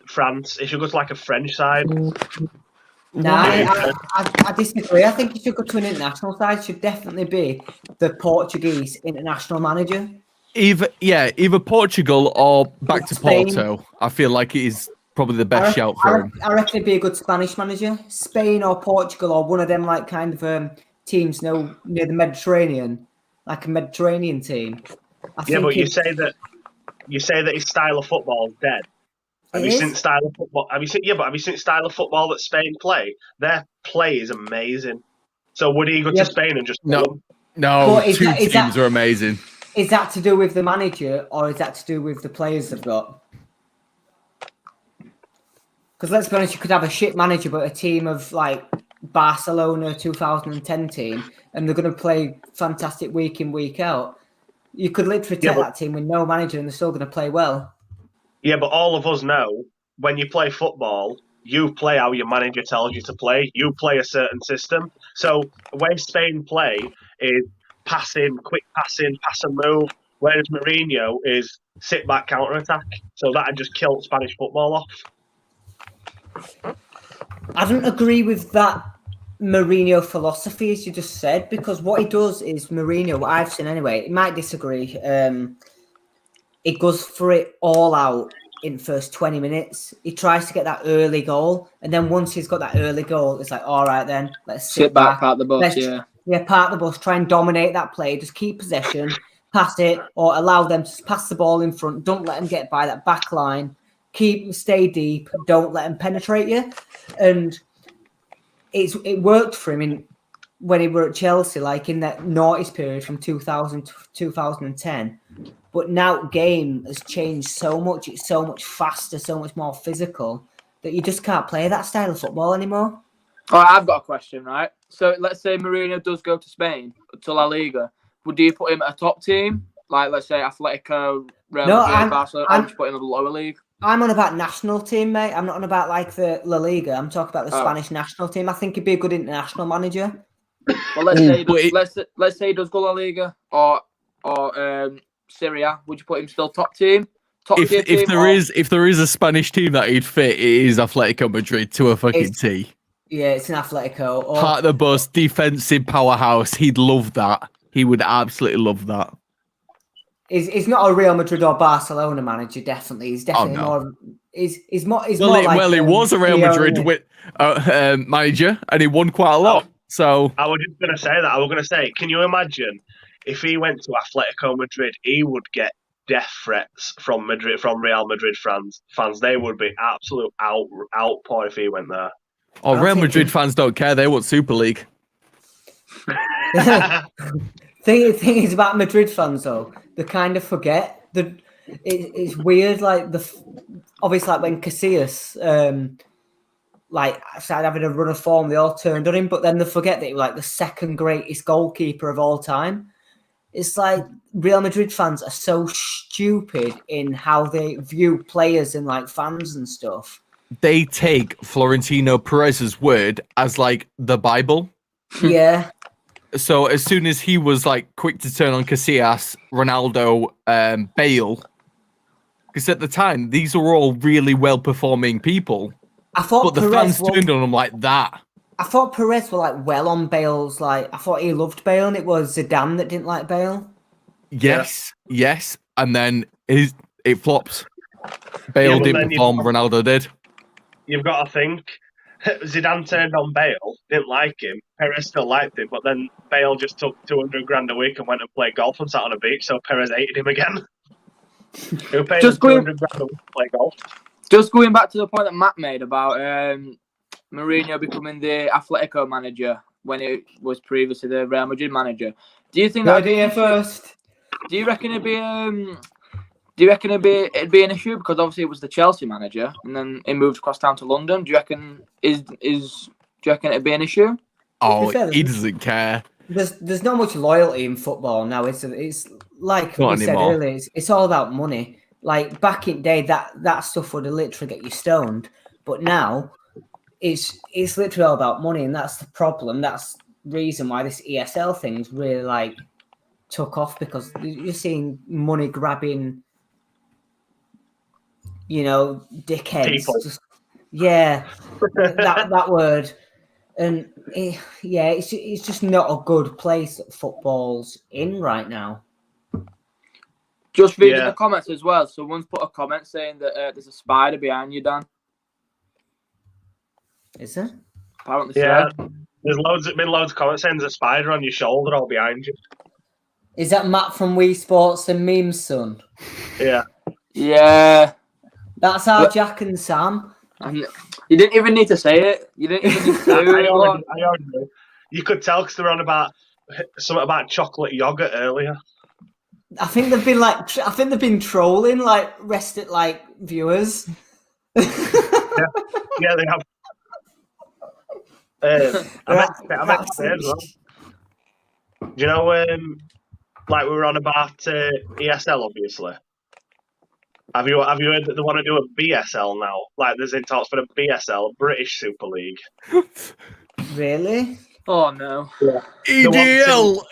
France. He should go to like a French side. No, I disagree. I think he should go to an international side. Should definitely be the Portuguese international manager. Either Portugal or back to Spain. Porto. I feel like it is probably the best shout for him. I reckon he'd be a good Spanish manager. Spain or Portugal or one of them like kind of teams near the Mediterranean, like a Mediterranean team. Yeah, but you say that his style of football is dead. Have you seen style of football? Have you seen style of football that Spain play? Their play is amazing. So would he go to Spain and just No, But is two that- is teams that- are amazing. Is that to do with the manager or is that to do with the players they've got? Because let's be honest, you could have a shit manager, but a team of like Barcelona 2010 team, and they're going to play fantastic week in, week out. You could literally take that team with no manager and they're still going to play well. Yeah, but all of us know when you play football, you play how your manager tells you to play. You play a certain system. So the way Spain play is passing, quick passing, pass and move, whereas Mourinho is sit back, counter attack. So that had just killed Spanish football off. I don't agree with that Mourinho philosophy, as you just said, because what he does is Mourinho, what I've seen anyway, he might disagree. It goes for it all out in the first 20 minutes. He tries to get that early goal, and then once he's got that early goal, it's like, all right, then let's sit back, park the bus. park the bus, try and dominate that play, just keep possession, pass it, or allow them to pass the ball in front. Don't let them get by that back line. Stay deep. Don't let them penetrate you. And it worked for him when he were at Chelsea, like in that noughties period from 2000 to 2010. But now game has changed so much. It's so much faster, so much more physical that you just can't play that style of football anymore. All right, I've got a question, right? So let's say Mourinho does go to Spain, to La Liga. Would you put him at a top team? Like, let's say Atletico, Real Madrid, Barcelona, or would you put him in the lower league? I'm on about national team, mate. I'm not on about like the La Liga. I'm talking about the Spanish national team. I think he'd be a good international manager. Well, let's say he does go La Liga or Serie A. Would you put him still top team? If there is a Spanish team that he'd fit, it is Atletico Madrid to a fucking T. Yeah, it's an Atletico. Part of the bus, defensive powerhouse. He'd love that. He would absolutely love that. He's not a Real Madrid or Barcelona manager. Definitely, he's definitely more. He's more. Like, he was a Real Madrid manager, and he won quite a lot. So I was just going to say that. I was going to say, can you imagine if he went to Atletico Madrid, he would get death threats from Real Madrid fans. They would be absolute outpour if he went there. Real Madrid fans don't care. They want Super League. Thing is about Madrid fans though, they kind of forget that it's weird. Like obviously, like when Casillas started having a run of form, they all turned on him, but then they forget that he was like the second greatest goalkeeper of all time. It's like Real Madrid fans are so stupid in how they view players and like fans and stuff. They take Florentino Perez's word as like the Bible. Yeah. So as soon as he was like quick to turn on Casillas, Ronaldo, Bale, because at the time these were all really well performing people, I thought but the Perez fans turned on them like that. I thought Perez were like well on Bale's. Like I thought he loved Bale, and it was Zidane that didn't like Bale. Yes, and then it flopped. Bale didn't perform, Ronaldo did. You've got to think. Zidane turned on Bale, didn't like him. Perez still liked him, but then Bale just took 200 grand a week and went and played golf and sat on a beach, so Perez hated him again. Who paid him 200 grand a week to play golf? Just going back to the point that Matt made about Mourinho becoming the Atletico manager when it was previously the Real Madrid manager. Do you think that first? Do you reckon it'd be it'd be an issue because obviously it was the Chelsea manager and then it moved across down to London? Do you reckon it'd be an issue? Oh, he doesn't care. There's not much loyalty in football now. It's like we said earlier. It's all about money. Like back in the day, that stuff would have literally get you stoned. But now, it's literally all about money, and that's the problem. That's the reason why this ESL thing's really like took off, because you're seeing money grabbing, dickheads. That word. And it's just not a good place that football's in right now. Just reading the comments as well. Someone's put a comment saying that there's a spider behind you, Dan. Is there? Apparently, yeah. So. There's been loads of comments saying there's a spider on your shoulder or behind you. Is that Matt from Wii Sports and Memes son? Yeah. Yeah. That's our Jack and Sam. You didn't even need to say it. You didn't even need to say it. I already knew. You could tell because they were on about something about chocolate yogurt earlier. I think they've been trolling rested viewers. yeah, they have. I meant to say as well. Do you know, we were on about ESL, obviously. Have you heard that they want to do a BSL now? Like, there's in talks for a BSL, British Super League. Really? Oh no. Yeah. EDL.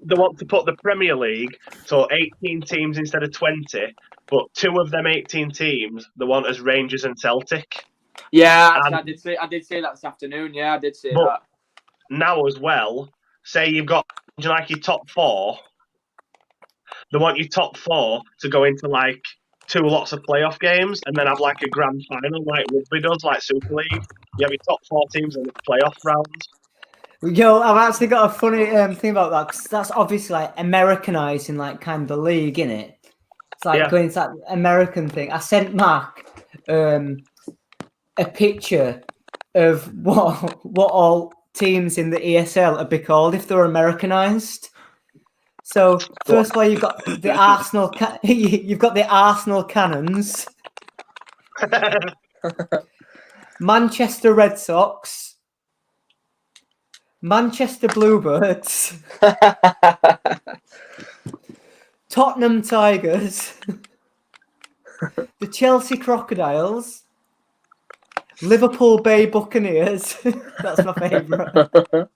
They want to put the Premier League to 18 teams instead of 20, but 2 of them 18 teams they want as Rangers and Celtic. Yeah, I did say that this afternoon. Yeah, I did say that. Now as well, say you've got your top 4. They want your top 4 to go into 2 lots of playoff games and then have a grand final like rugby does, like Super League. You have your top 4 teams in the playoff rounds. Yo, I've actually got a funny thing about that, because that's obviously Americanizing kind of the league, innit? It's going to that American thing. I sent Mark a picture of what all teams in the ESL would be called if they were Americanized. So first of all, you've got the Arsenal. You've got the Arsenal Cannons, Manchester Red Sox, Manchester Bluebirds, Tottenham Tigers, the Chelsea Crocodiles, Liverpool Bay Buccaneers. That's my favourite.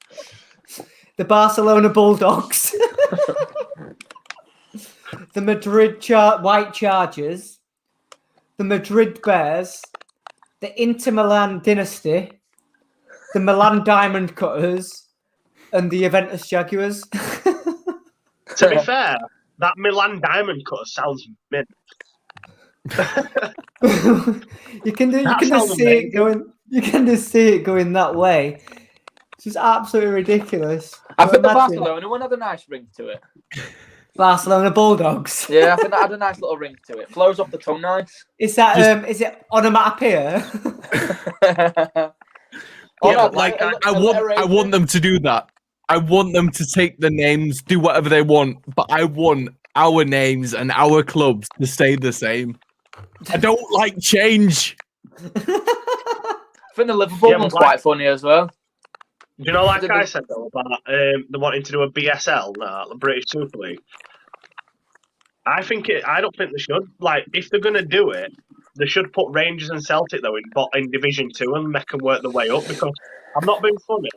The Barcelona Bulldogs, the Madrid White Chargers, the Madrid Bears, the Inter Milan Dynasty, the Milan Diamond Cutters, and the Juventus Jaguars. To be fair, that Milan Diamond Cutter sounds mint. You can just see it going that way. It's just absolutely ridiculous. I think the Barcelona one had a nice ring to it. Barcelona Bulldogs. Yeah, I think that had a nice little ring to it. Flows off the tongue nice. Is that is it onomatopoeia? I want them to do that. I want them to take the names, do whatever they want, but I want our names and our clubs to stay the same. I don't like change. I think the Liverpool one's quite funny as well. Do you know, I said though about they wanting to do a BSL, the British Super League? I don't think they should. If they're gonna do it, put Rangers and Celtic though in Division 2 and make them work their way up, because I'm not being funny.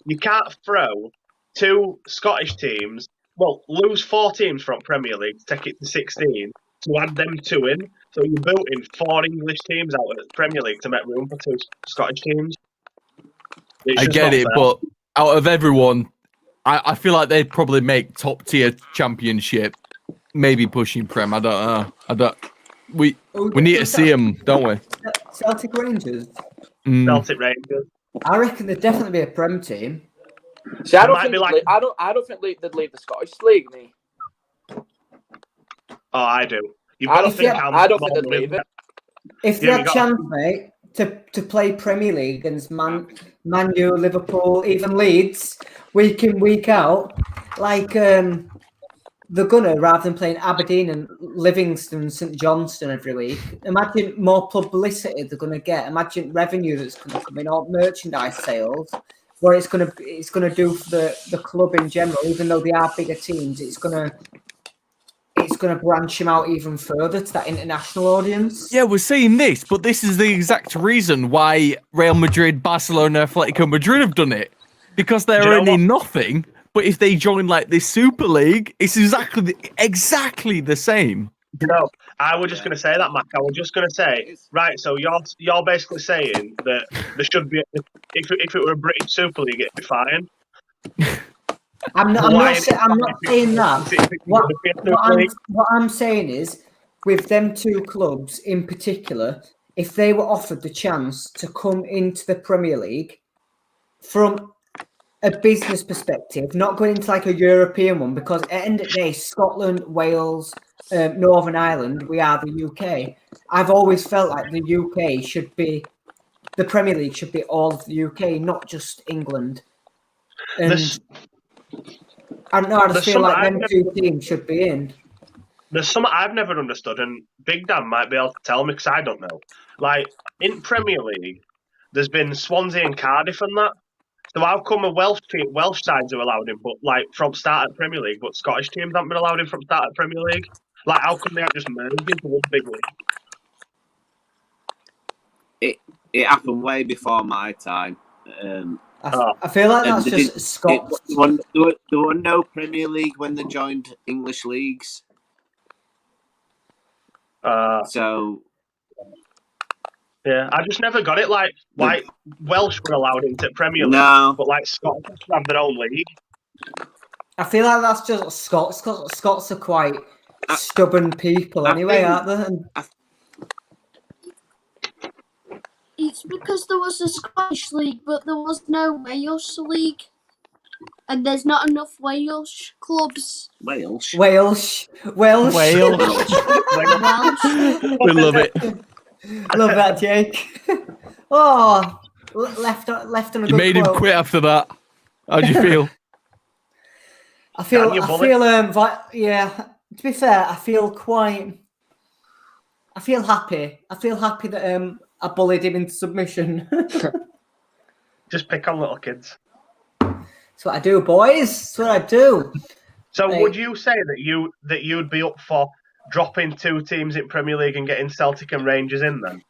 You can't throw 2 Scottish teams, lose 4 teams from Premier League to take it to 16, to add them 2 in. So you're building 4 English teams out of the Premier League to make room for 2 Scottish teams. I get it, but out of everyone, I feel like they'd probably make top tier championship, maybe pushing Prem. I don't know. We need to see them, don't we? Celtic Rangers. Celtic Rangers. I reckon there'd definitely be a Prem team. See, I don't think they'd leave the Scottish League. Me. Oh, I do. I don't think they'd leave it. If they had chance, mate, to play Premier League against Man U, Liverpool, even Leeds, week in, week out, like they're gonna, rather than playing Aberdeen and Livingston, St Johnstone every week, imagine more publicity they're gonna get. Imagine revenue that's gonna come in, or merchandise sales, what it's gonna do for the club in general. Even though they are bigger teams, it's gonna branch them out even further to that international audience. Yeah, we're seeing this, but this is the exact reason why Real Madrid, Barcelona, Atletico Madrid have done it, because they're earning nothing. But if they join like this Super League, it's exactly the same. No, I was just going to say that, Mac. I was just going to say, right, so you're basically saying that there should be, if it were a British Super League, it'd be fine. I'm not saying that. What I'm saying is, with them 2 clubs in particular, if they were offered the chance to come into the Premier League from a business perspective, not going into like a European one, because at the end of the day, Scotland, Wales, Northern Ireland, we are the UK. I've always felt like the Premier League should be all of the UK, not just England. And I don't know, I just feel like them 2 teams should be in. There's some I've never understood, and Big Dan might be able to tell me because I don't know. Like, in Premier League, there's been Swansea and Cardiff and that. So how come a Welsh sides are allowed in, but like from start at Premier League, but Scottish teams haven't been allowed in from start at Premier League? Like, how come they haven't just merged into one big league? It happened way before my time. I feel like that's just Scots. There were no Premier League when they joined English leagues. So. Yeah, I just never got it. Like, why Welsh were allowed into Premier League, but like Scotland have their own league. I feel like that's just Scots. Scots are quite stubborn people anyway, aren't they? It's because there was a Scottish league, but there was no Welsh league. And there's not enough Welsh clubs. Welsh. We love it. Love that, Jake. Oh, left on a good quote. You made him quit after that. How do you feel? I feel, yeah. To be fair, I feel happy. I feel happy that I bullied him into submission. Just pick on little kids. That's what I do, boys. That's what I do. So, would you say that you'd be up for dropping 2 teams in Premier League and getting Celtic and Rangers in then?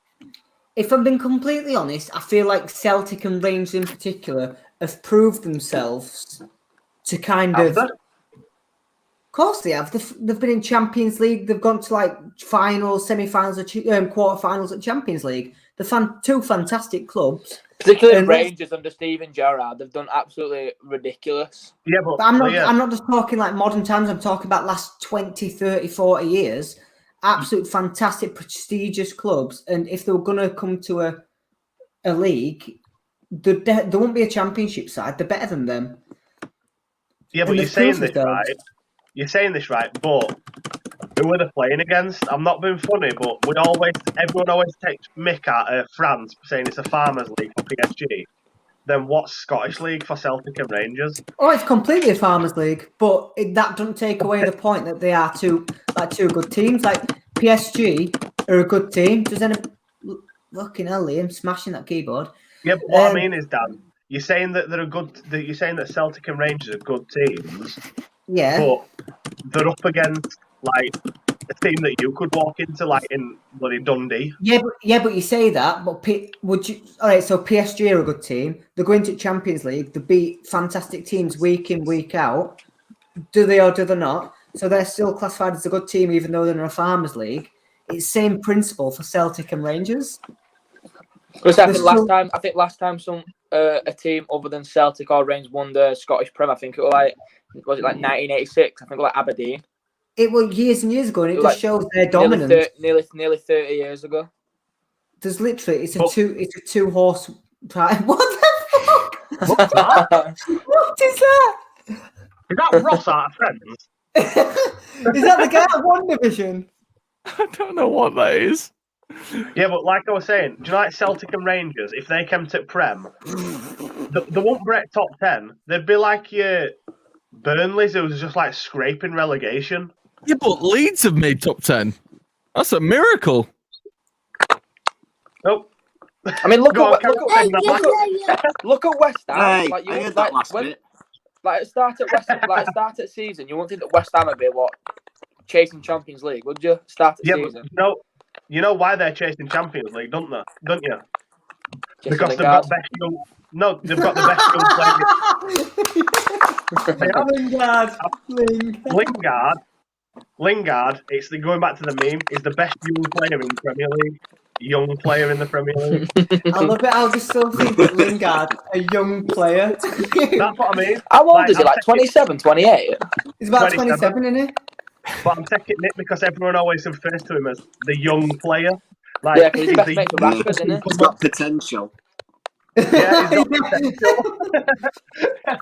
If I'm being completely honest, I feel like Celtic and Rangers in particular have proved themselves to kind of... Of course they have. They've been in Champions League. They've gone to like finals, semi-finals, quarter-finals at Champions League. They're 2 fantastic clubs. Particularly Rangers under Steven Gerrard, they've done absolutely ridiculous. Yeah, but I'm not just talking like modern times. I'm talking about last 20, 30, 40 years. Absolute fantastic, prestigious clubs. And if they were going to come to a league, there won't be a championship side. They're better than them. Yeah, but you're saying this right. You're saying this right, but who are they playing against? I'm not being funny, but everyone always takes mick at France saying it's a farmers league for PSG. Then what's Scottish league for Celtic and Rangers? Oh, it's completely a farmers league, but that doesn't take away the point that they are two good teams. Like PSG are a good team. Does any fucking hell, Liam smashing that keyboard? Yeah, but what I mean is, Dan, you're saying that they're good. You're saying that Celtic and Rangers are good teams. Yeah, but they're up against like a team that you could walk into, like in bloody Dundee. Yeah, but you say that, but would you? All right, so PSG are a good team. They're going to Champions League. They beat fantastic teams week in, week out. Do they or do they not? So they're still classified as a good team, even though they're in a Farmers League. It's same principle for Celtic and Rangers. Because I think last time some a team other than Celtic or Rangers won the Scottish Prem, I think it was like 1986. I think it was like Aberdeen. It was years and years ago, and it just shows their dominance. Nearly 30 years ago. There's literally it's a two horse. What the fuck? What's that? What is that? Is that Ross out of Friends? Is that the guy at One Division? I don't know what that is. Yeah, but like I was saying, do you like Celtic and Rangers? If they came to Prem, they won't break top 10. They'd be like your Burnley's, who was just like scraping relegation. Yeah, but Leeds have made top 10. That's a miracle. Nope. I mean, look at West Ham. Hey, Like, I heard that last bit. Like start at season, you won't think that West Ham would be chasing Champions League, would you? Start at season. But you know why they're chasing Champions League, don't you? Because they've Lingard. got best young. No, they've got the best young player. Lingard. It's going back to the meme. Is the best young player in the Premier League. Young player in the Premier League. I love it. I'll just still think that Lingard, a young player. That's what I mean. How old is he? Like 27, 28? He's about 27, isn't he? But I'm taking it because everyone always refers to him as the young player. Like, Yeah, because he's best mate for Rashford, isn't he? He's got potential. Yeah, he's got potential.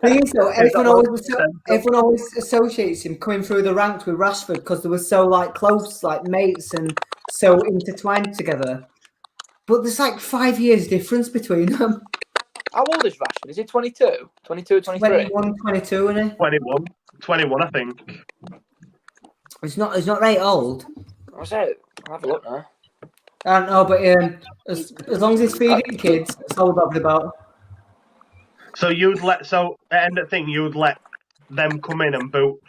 Thing is, though, everyone always associates him coming through the ranks with Rashford because they were so like close, like mates, and so intertwined together. But there's like 5 years difference between them. How old is Rashford? Is he 22? 22, 23? 21, 22, isn't he? 21, I think. He's not very old. What's that? I'll have a look now. I don't know, but as long as he's feeding kids, that's all we're bothered about. So at the end of the thing, you would let them come in and boot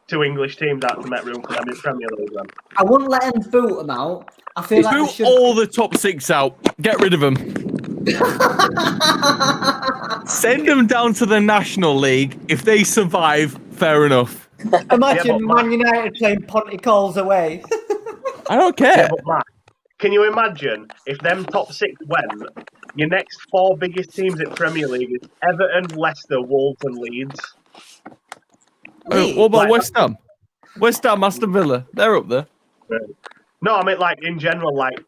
2 English teams out to make room for them in Premier League then? I wouldn't let them boot them out. I feel like boot all the top 6 out. Get rid of them. Send them down to the National League. If they survive, fair enough. Imagine Man United playing Pontycalls away. I don't care. Yeah, but Matt, can you imagine if them top 6 went, your next 4 biggest teams in Premier League is Everton, Leicester, Wolves and Leeds? What about West Ham? West Ham, Aston Villa. They're up there. No, I mean like in general, like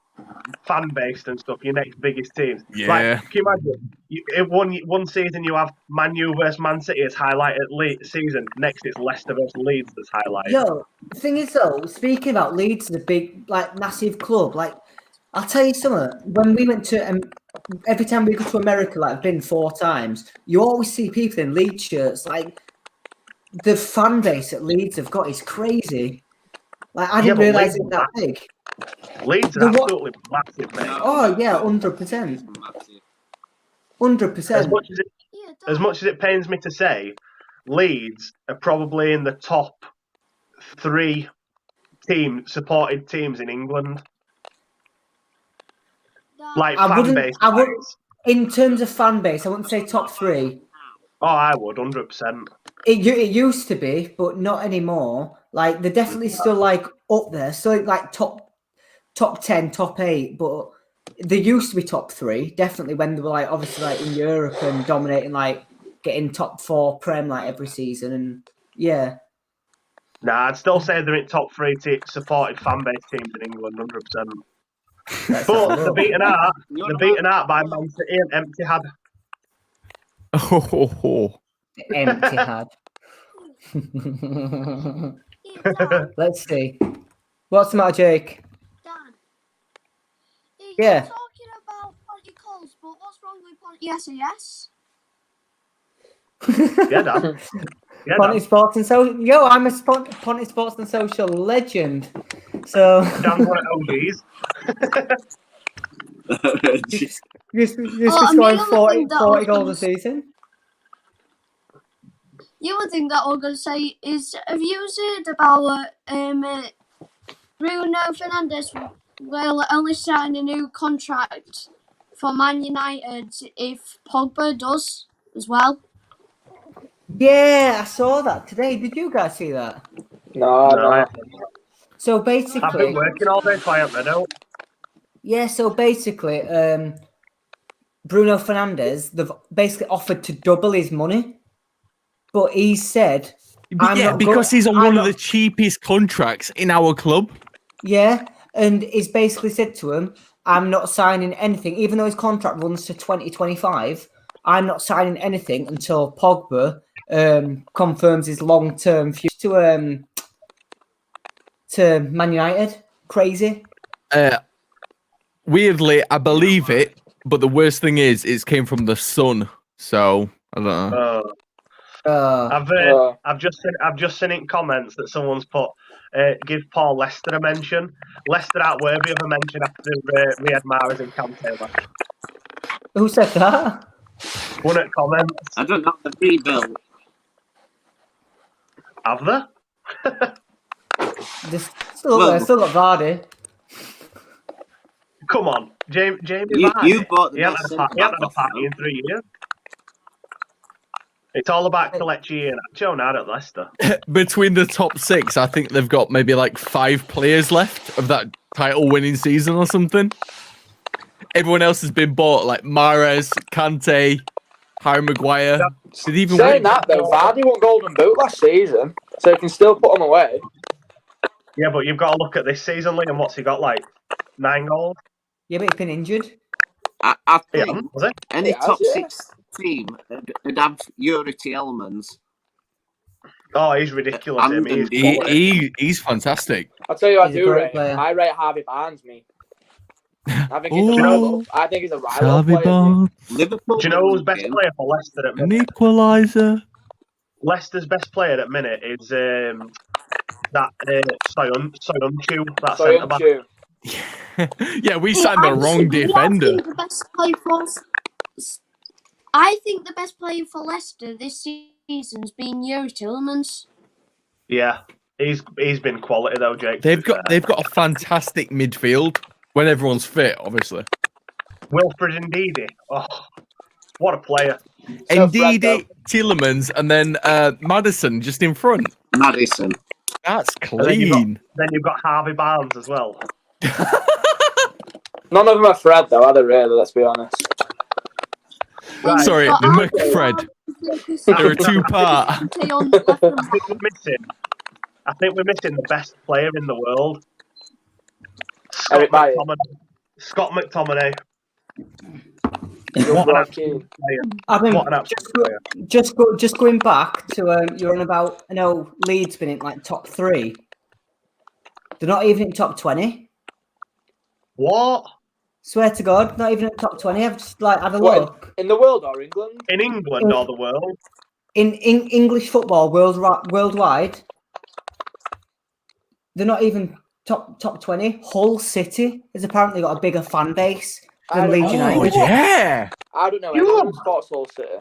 fan-based and stuff, your next biggest teams. Yeah. Like, can you imagine? One season you have Man U versus Man City as highlighted season. Next it's Leicester versus Leeds that's highlighted. Yo, the thing is though, speaking about Leeds, the big, like, massive club, like, I'll tell you something. When we went to, every time we go to America, like I've been 4 times, you always see people in Leeds shirts. Like, the fan base that Leeds have got is crazy. Like, I didn't realise it was that big. Leeds are absolutely massive, mate. Oh yeah, 100%. 100%. As much as it pains me to say, Leeds are probably in the top 3 supported teams in England. Like fan base. In terms of fan base, I wouldn't say top 3. Oh, I would 100%. It used to be, but not anymore. Like, they're definitely still like up there, still like top 10, top 8, but they used to be top 3, definitely, when they were like obviously like in Europe and dominating, like getting top 4 Prem like every season, and yeah. Nah, I'd still say they're in top 3 supported fan base teams in England, 100%. But they're beaten out. They're beaten out by Man City and Empty-Had. Oh. Empty-Had. Let's see. What's the matter, Jake? Dan, Yeah. you're talking about Pontycalls, but what's wrong with Ponty SAS? Yeah, Dan. Ponty Sports and Social. Yo, I'm a Ponty Sports and Social legend. So Dan's one of OGs. You're scoring 40 goals a season. The other thing that I'm going to say is, have you heard about Bruno Fernandes will only sign a new contract for Man United if Pogba does as well. Yeah, I saw that today. Did you guys see that? No. So I've been basically, working all day, so I haven't read out. yeah. So basically, Bruno Fernandes, they've basically offered to double his money, but he said, But yeah, because he's on one of the cheapest contracts in our club. Yeah, and he's basically said to him, I'm not signing anything, even though his contract runs to 2025. I'm not signing anything until Pogba confirms his long-term future to Man United. Crazy. Weirdly, I believe it, but the worst thing is, it came from the Sun. So I don't know. I've just seen in comments that someone's put give Paul Leicester a mention. Leicester aren't worthy of a mention after Riyad Mahrez and Cam Taylor. Who said that? One at comments. I don't know the rebuild. Have they? Still got Vardy. Come on, Jamie You Vardy. bought the He hasn't had a party in 3 years. It's all about Kelechi and Nacho now at Leicester. Between the top 6, I think they've got maybe like 5 players left of that title-winning season or something. Everyone else has been bought, like Mahrez, Kante, Harry Maguire. Saying that though, Vardy won Golden Boot last season, so you can still put him away. Yeah, but you've got to look at this season, Liam. What's he got, like 9 goals? Yeah, but he's been injured. I think was it? any top 6 team would have Yuri elements. Oh, he's ridiculous. He's fantastic. I'll tell you what, I rate Harvey Barnes, me. I think he's a rival player. Liverpool. Do you know who's best player for Leicester at minute? An equaliser. Leicester's best player at minute is that Soyuncu, that centre back. Yeah, we signed the wrong defender. I think the best player for Leicester this season's been Yuri Tielemans. Yeah, he's been quality though, Jake. They've got a fantastic midfield when everyone's fit, obviously. Wilfred Ndidi. Oh, what a player. Ndidi, Tielemans, and then Maddison just in front. Maddison. That's clean. Then you've got Harvey Barnes as well. None of them are Fred though, are they really? Let's be honest. Right. Sorry, McFred. They're a 2-part. I think we're missing the best player in the world. Scott McTominay. What an absolute player. I mean, What an absolute player. Just going back to you're on about. I know Leeds been in like top 3. They're not even in top 20. What? Swear to God, not even in top 20. I've just had a look. In the world or England? In England or the world? In English football worldwide, they're not even top 20. Hull City has apparently got a bigger fan base than Leeds United. Oh, yeah. I don't know anyone who supports Hull City.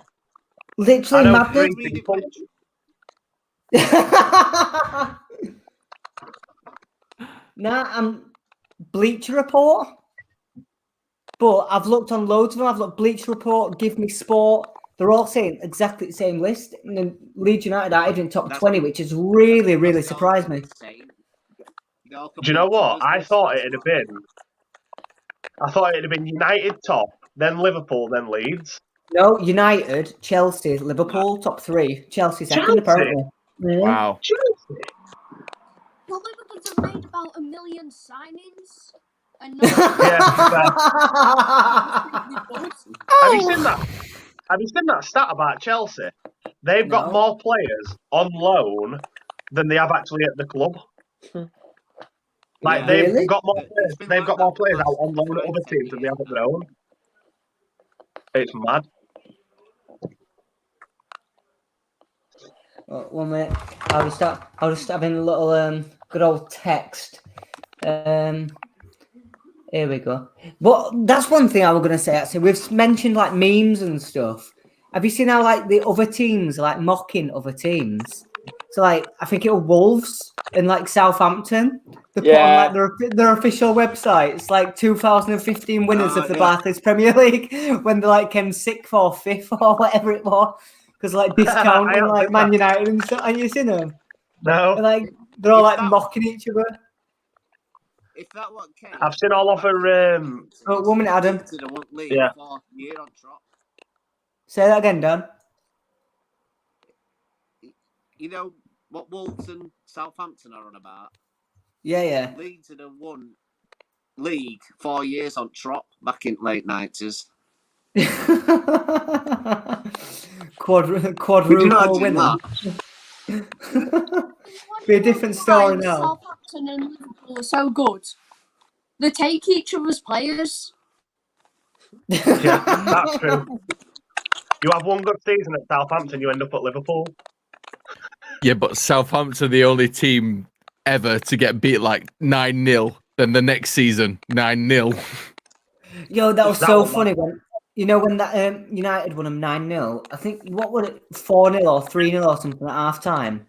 Literally madness. I'm Bleacher Report. But I've looked on loads of them. I've looked Bleacher Report, Give Me Sport. They're all saying exactly the same list. And then Leeds United are even top 20, which has really, really surprised me. Do you know what? I thought it'd have been United top, then Liverpool, then Leeds. No, United, Chelsea, Liverpool, top 3. Chelsea second, apparently. Yeah. Wow. Chelsea. Well, Liverpool's have made about 1 million signings. And Have you seen that? Have you seen that stat about Chelsea? They've got more players on loan than they have actually at the club. Like they've got more players. They've got more players out on loan at other teams than they have at their own. It's mad. One minute. I'll just having a little good old text. Here we go. Well, that's one thing I was going to say, actually. We've mentioned, like, memes and stuff. Have you seen how, like, the other teams are, like, mocking other teams? So like, I think it was Wolves and like Southampton. They put Yeah. on like their official website. It's like 2015 winners of the yeah. Barclays Premier League when they like came 6th or 5th or whatever it was, because like discounting I like don't Man think United and stuff. Have you seen them? No, And like they're all Is like that- mocking each other. If that what came, I've seen all of her. Oh, 1 minute, Adam. to the league Yeah. 4th year on trot. Say that again, Dan. You know what Wolves and Southampton are on about? Yeah. Leeds had won league 4 years on trot back in late 90s. Quadruple winner. Be a different story now. Southampton and Liverpool are so good. They take each other's players. Yeah, that's true. You have one good season at Southampton, you end up at Liverpool. Yeah, but Southampton are the only team ever to get beat like 9-0. Then the next season, 9-0. Yo, that was That so was funny when when that United won them 9-0. I think what was it, 4-0 or 3-0 or something at half time.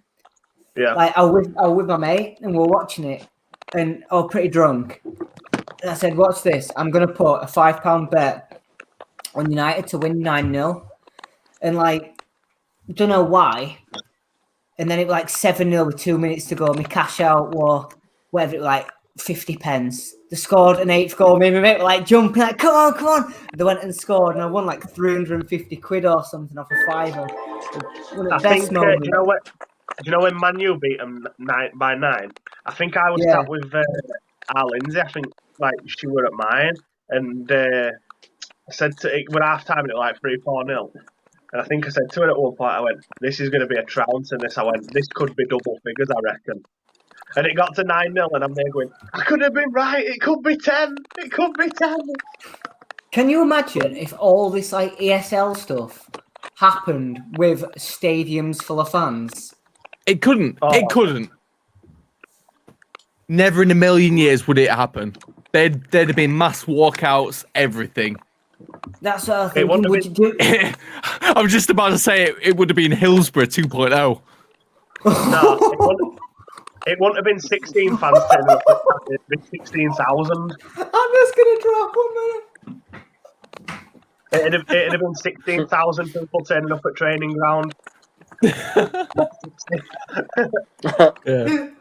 Yeah. Like I was with my mate and we were watching it, and I was pretty drunk. And I said, "Watch this! I'm gonna put a £5 bet on United to win 9-0." And like, don't know why. And then it was like 7-0 with 2 minutes to go. My cash out was whatever it was, like 50 pence. They scored an 8th goal. Me and my mate were like jumping, like, come on. They went and scored, and I won like 350 quid or something off a fiver. One of the I best think, moments. do you know when Man U beat them 9-9? I think I was Yeah. sat with our Lindsay. I think like she were at mine, and I said to it when half time it was like 3-4-0. And I think I said to her at one point, I went, "This is going to be a trounce," and this I went, "This could be double figures, I reckon." And it got to 9-0, and I'm there going, "I could have been right. It could be 10. It could be 10." Can you imagine if all this like ESL stuff happened with stadiums full of fans? It couldn't. Oh. It couldn't. Never in a million years would it happen. There'd have been mass walkouts, everything. That's what I It think. wouldn't Would have you do? I was just about to say it would have been Hillsborough 2.0. No, it wouldn't have been 16 fans turning up. It'd be 16,000. I'm just gonna drop 1 minute. It'd have been 16,000 people turning up at training ground. Yeah.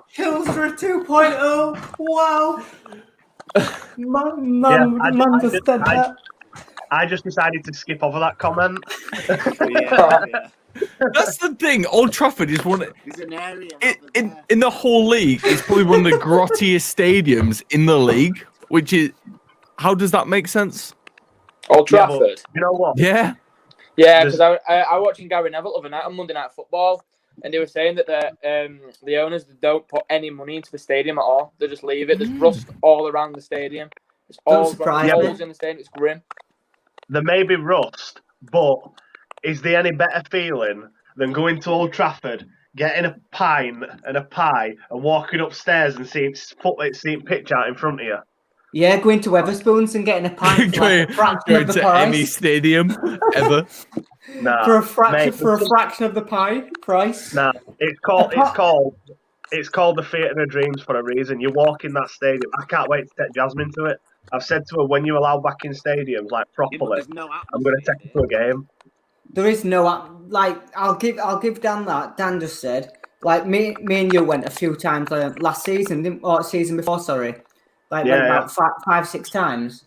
Hillsborough 2.0. Wow. Man Yeah, just said that. I just decided to skip over that comment. Yeah. That's the thing. Old Trafford is one. There's an area In the whole league, it's probably one of the grottiest stadiums in the league. Which is, how does that make sense? Old Yeah, Trafford. but you know what? Yeah. Yeah, because I watching Gary Neville the other night on Monday Night Football, and they were saying that the owners don't put any money into the stadium at all. They just leave it. There's rust all around the stadium. It's all surprise holes me. in the stadium. It's grim. There may be rust, but is there any better feeling than going to Old Trafford, getting a pint and a pie, and walking upstairs and seeing pitch out in front of you? Yeah, going to Weatherspoons and getting a pint for like a fraction Going of the to any price. stadium ever. Nah, For a fraction mate, for a fraction of the pie price. Nah, it's called the Theatre of Dreams for a reason. You walk in that stadium. I can't wait to take Jasmine to it. I've said to her, when you allow back in stadiums like properly, I'm going to take her to a game. There is no like. I'll give Dan that. Dan just said like me and you went a few times last season, or season before. Sorry, went about 5-6 times.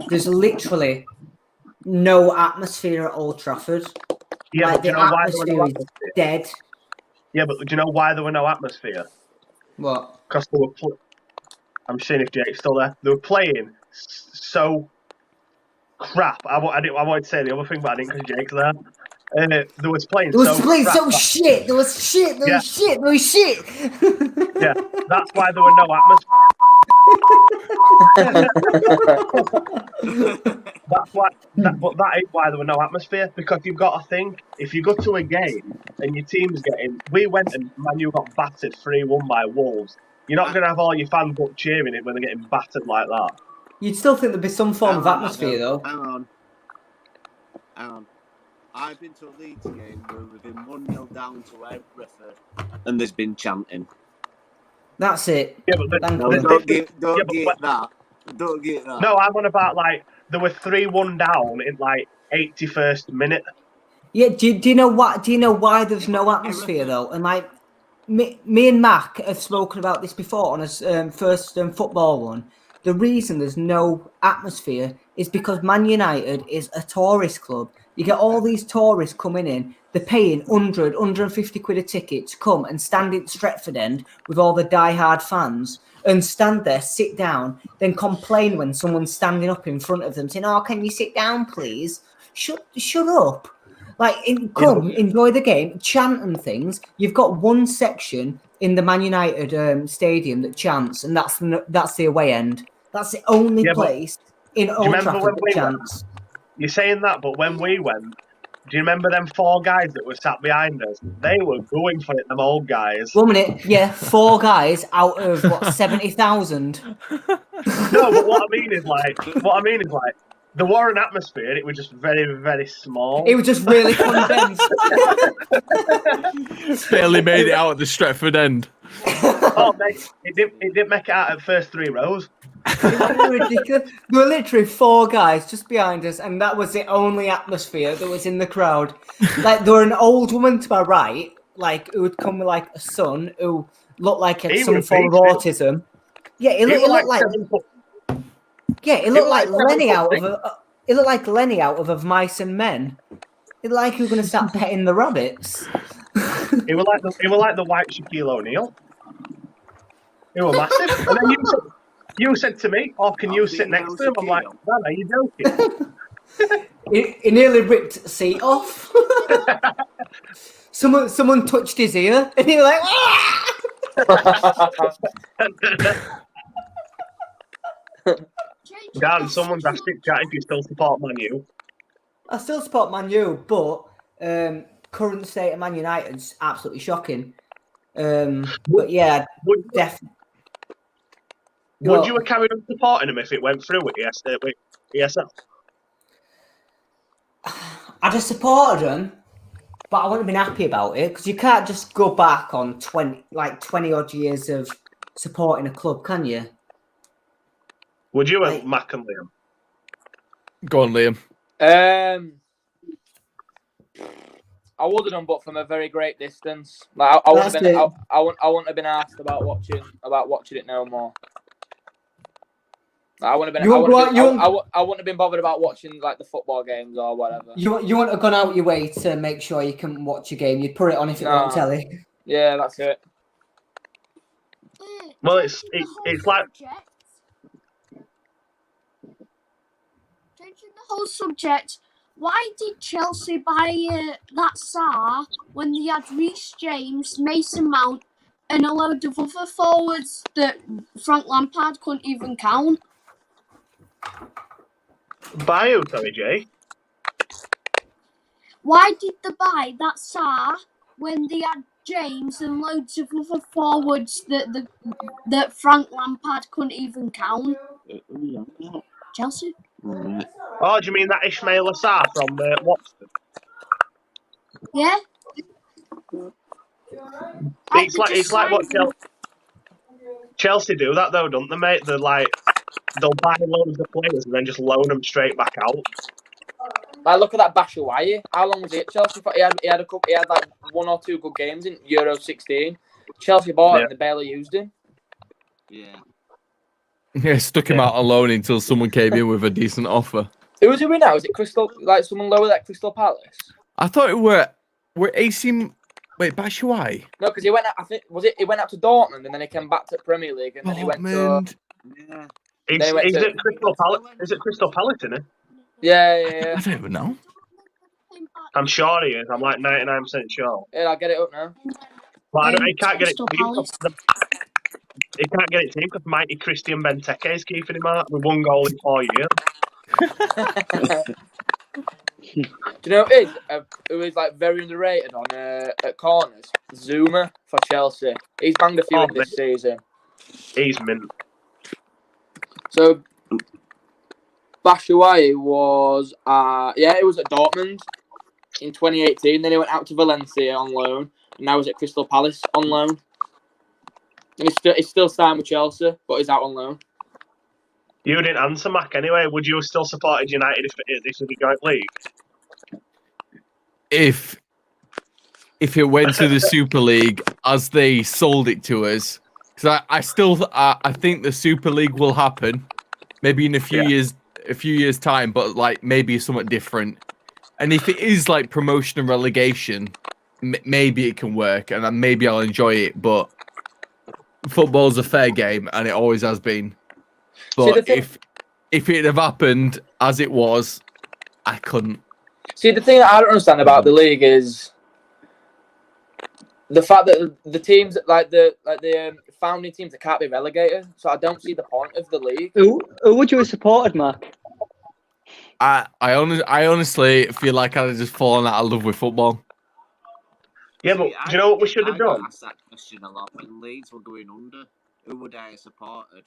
There's literally no atmosphere at Old Trafford. Yeah, like but do you the know why there was no atmosphere is atmosphere? dead. Yeah, but do you know why there was no atmosphere? What? Because they were. I'm seeing if Jake's still there. They were playing so crap. I wanted to say the other thing, but I didn't because Jake's there. They was playing There was so playing crap. so shit. There was shit. There was shit. There was shit. Yeah, that's why there was no atmosphere. That's why. But that is why there was no atmosphere, because you've got to think, if you go to a game and your team's getting, we went and Man U got battered 3-1 by Wolves. You're not going to have all your fans up cheering it when they're getting battered like that. You'd still think there'd be some form of atmosphere, though. Hang on. I've been to a Leeds game where we've been 1-0 down to everything, and there's been chanting. That's it. Yeah, but Thank No, you. don't get but- that. Don't get that. No, I'm on about like there were 3-1 down in like 81st minute. Yeah, do you know what? Do you know why there's no atmosphere though? And like me and Mac have spoken about this before on his first football one. The reason there's no atmosphere is because Man United is a tourist club. You get all these tourists coming in, they're paying 100, 150 quid a ticket to come and stand at Stretford End with all the die-hard fans and stand there, sit down, then complain when someone's standing up in front of them saying, "Oh, can you sit down, please?" Shut up. Like, enjoy the game, chant and things. You've got one section in the Man United stadium that chants, and that's the away end. That's the only place in Old Trafford that chants. You're saying that, but when we went, do you remember them 4 guys that were sat behind us? They were going for it, them old guys. 1 minute, yeah, 4 guys out of what 70,000. No, but what I mean is like, there was an atmosphere. It was just very, very small. It was just really condensed. Barely made it out at the Stretford End. Oh, mate, it didn't make it out at the first 3 rows. It was ridiculous. There were literally 4 guys just behind us, and that was the only atmosphere that was in the crowd. Like, there were an old woman to my right, like, who would come with like a son who looked like he had some form of autism. Yeah, it looked like it looked like Lenny out of it looked like Lenny out of Mice and Men. It looked like he was going to start petting the rabbits. It was like the white Shaquille O'Neal. It was massive. And then you said to me, "Oh, can you sit next to him?" I'm like, "Man, are you joking?" He nearly ripped the seat off. Someone touched his ear, and he was like, "Ah!" Dan, someone's asked it, chat if you still support Man U. I still support Man U, but current state of Man United's absolutely shocking. But yeah, definitely. Would you have carried on supporting him if it went through with ESL? I'd have supported him, but I wouldn't have been happy about it because you can't just go back on 20 odd years of supporting a club, can you? Would you have Mac and Liam? Go on, Liam. I would have done, but from a very great distance. Like I wouldn't have been. I wouldn't have been asked about watching it no more. I wouldn't have been. I wouldn't have been bothered about watching like the football games or whatever. You wouldn't have gone out your way to make sure you can watch a game. You'd put it on if it was on telly. Yeah, that's it. Well, it's like changing the whole subject. Why did Chelsea buy that Sarr when they had Reece James, Mason Mount, and a load of other forwards that Frank Lampard couldn't even count? Buy who, sorry, Jay? Why did they buy that Sarr when they had James and loads of other forwards that Frank Lampard couldn't even count? Chelsea? Oh, do you mean that Ismail Assar from Watford? Yeah. It's like what Chelsea do that though, don't they, mate? They'll buy loads of players and then just loan them straight back out. Like, look at that Batshuayi. How long was he at Chelsea for? He had like 1 or 2 good games in Euro 16. Chelsea bought him and they barely used him. Yeah, stuck him out on loan until someone came in with a decent offer. Who was he with now? Is it someone lower at Crystal Palace? I thought it were AC. Wait, Batshuayi? No, because he went out. I think he went out to Dortmund and then he came back to Premier League and then he went to. Is it Crystal Palace? Is it Crystal Palace, isn't it? Yeah. I don't even know. I'm sure he is. I'm like 99% sure. Yeah, I'll get it up now. But he can't get it. He can't get it to him because mighty Christian Benteke is keeping him out with 1 goal in 4 years. Do you know who is like very underrated on at corners? Zuma for Chelsea. He's banged a few in this season. He's mint. So Batshuayi was it was at Dortmund. in 2018. Then he went out to Valencia on loan, and now he's at Crystal Palace on loan. And he's still signed with Chelsea, but he's out on loan. You didn't answer, Mac. Anyway, would you have still supported United if this was a joint league? If it went to the Super League as they sold it to us, because I think the Super League will happen, maybe in a few years time, but like maybe somewhat different. And if it is like promotion and relegation, maybe it can work, and then maybe I'll enjoy it. But football's a fair game, and it always has been. But if it have happened as it was, I couldn't. See, the thing that I don't understand about the league is the fact that the teams, like the founding teams, that can't be relegated. So I don't see the point of the league. Who would you have supported, Mark? I honestly feel like I'd have just fallen out of love with football. Yeah, but do you know what we should have done? I asked that question a lot when Leeds were going under. Who would I have supported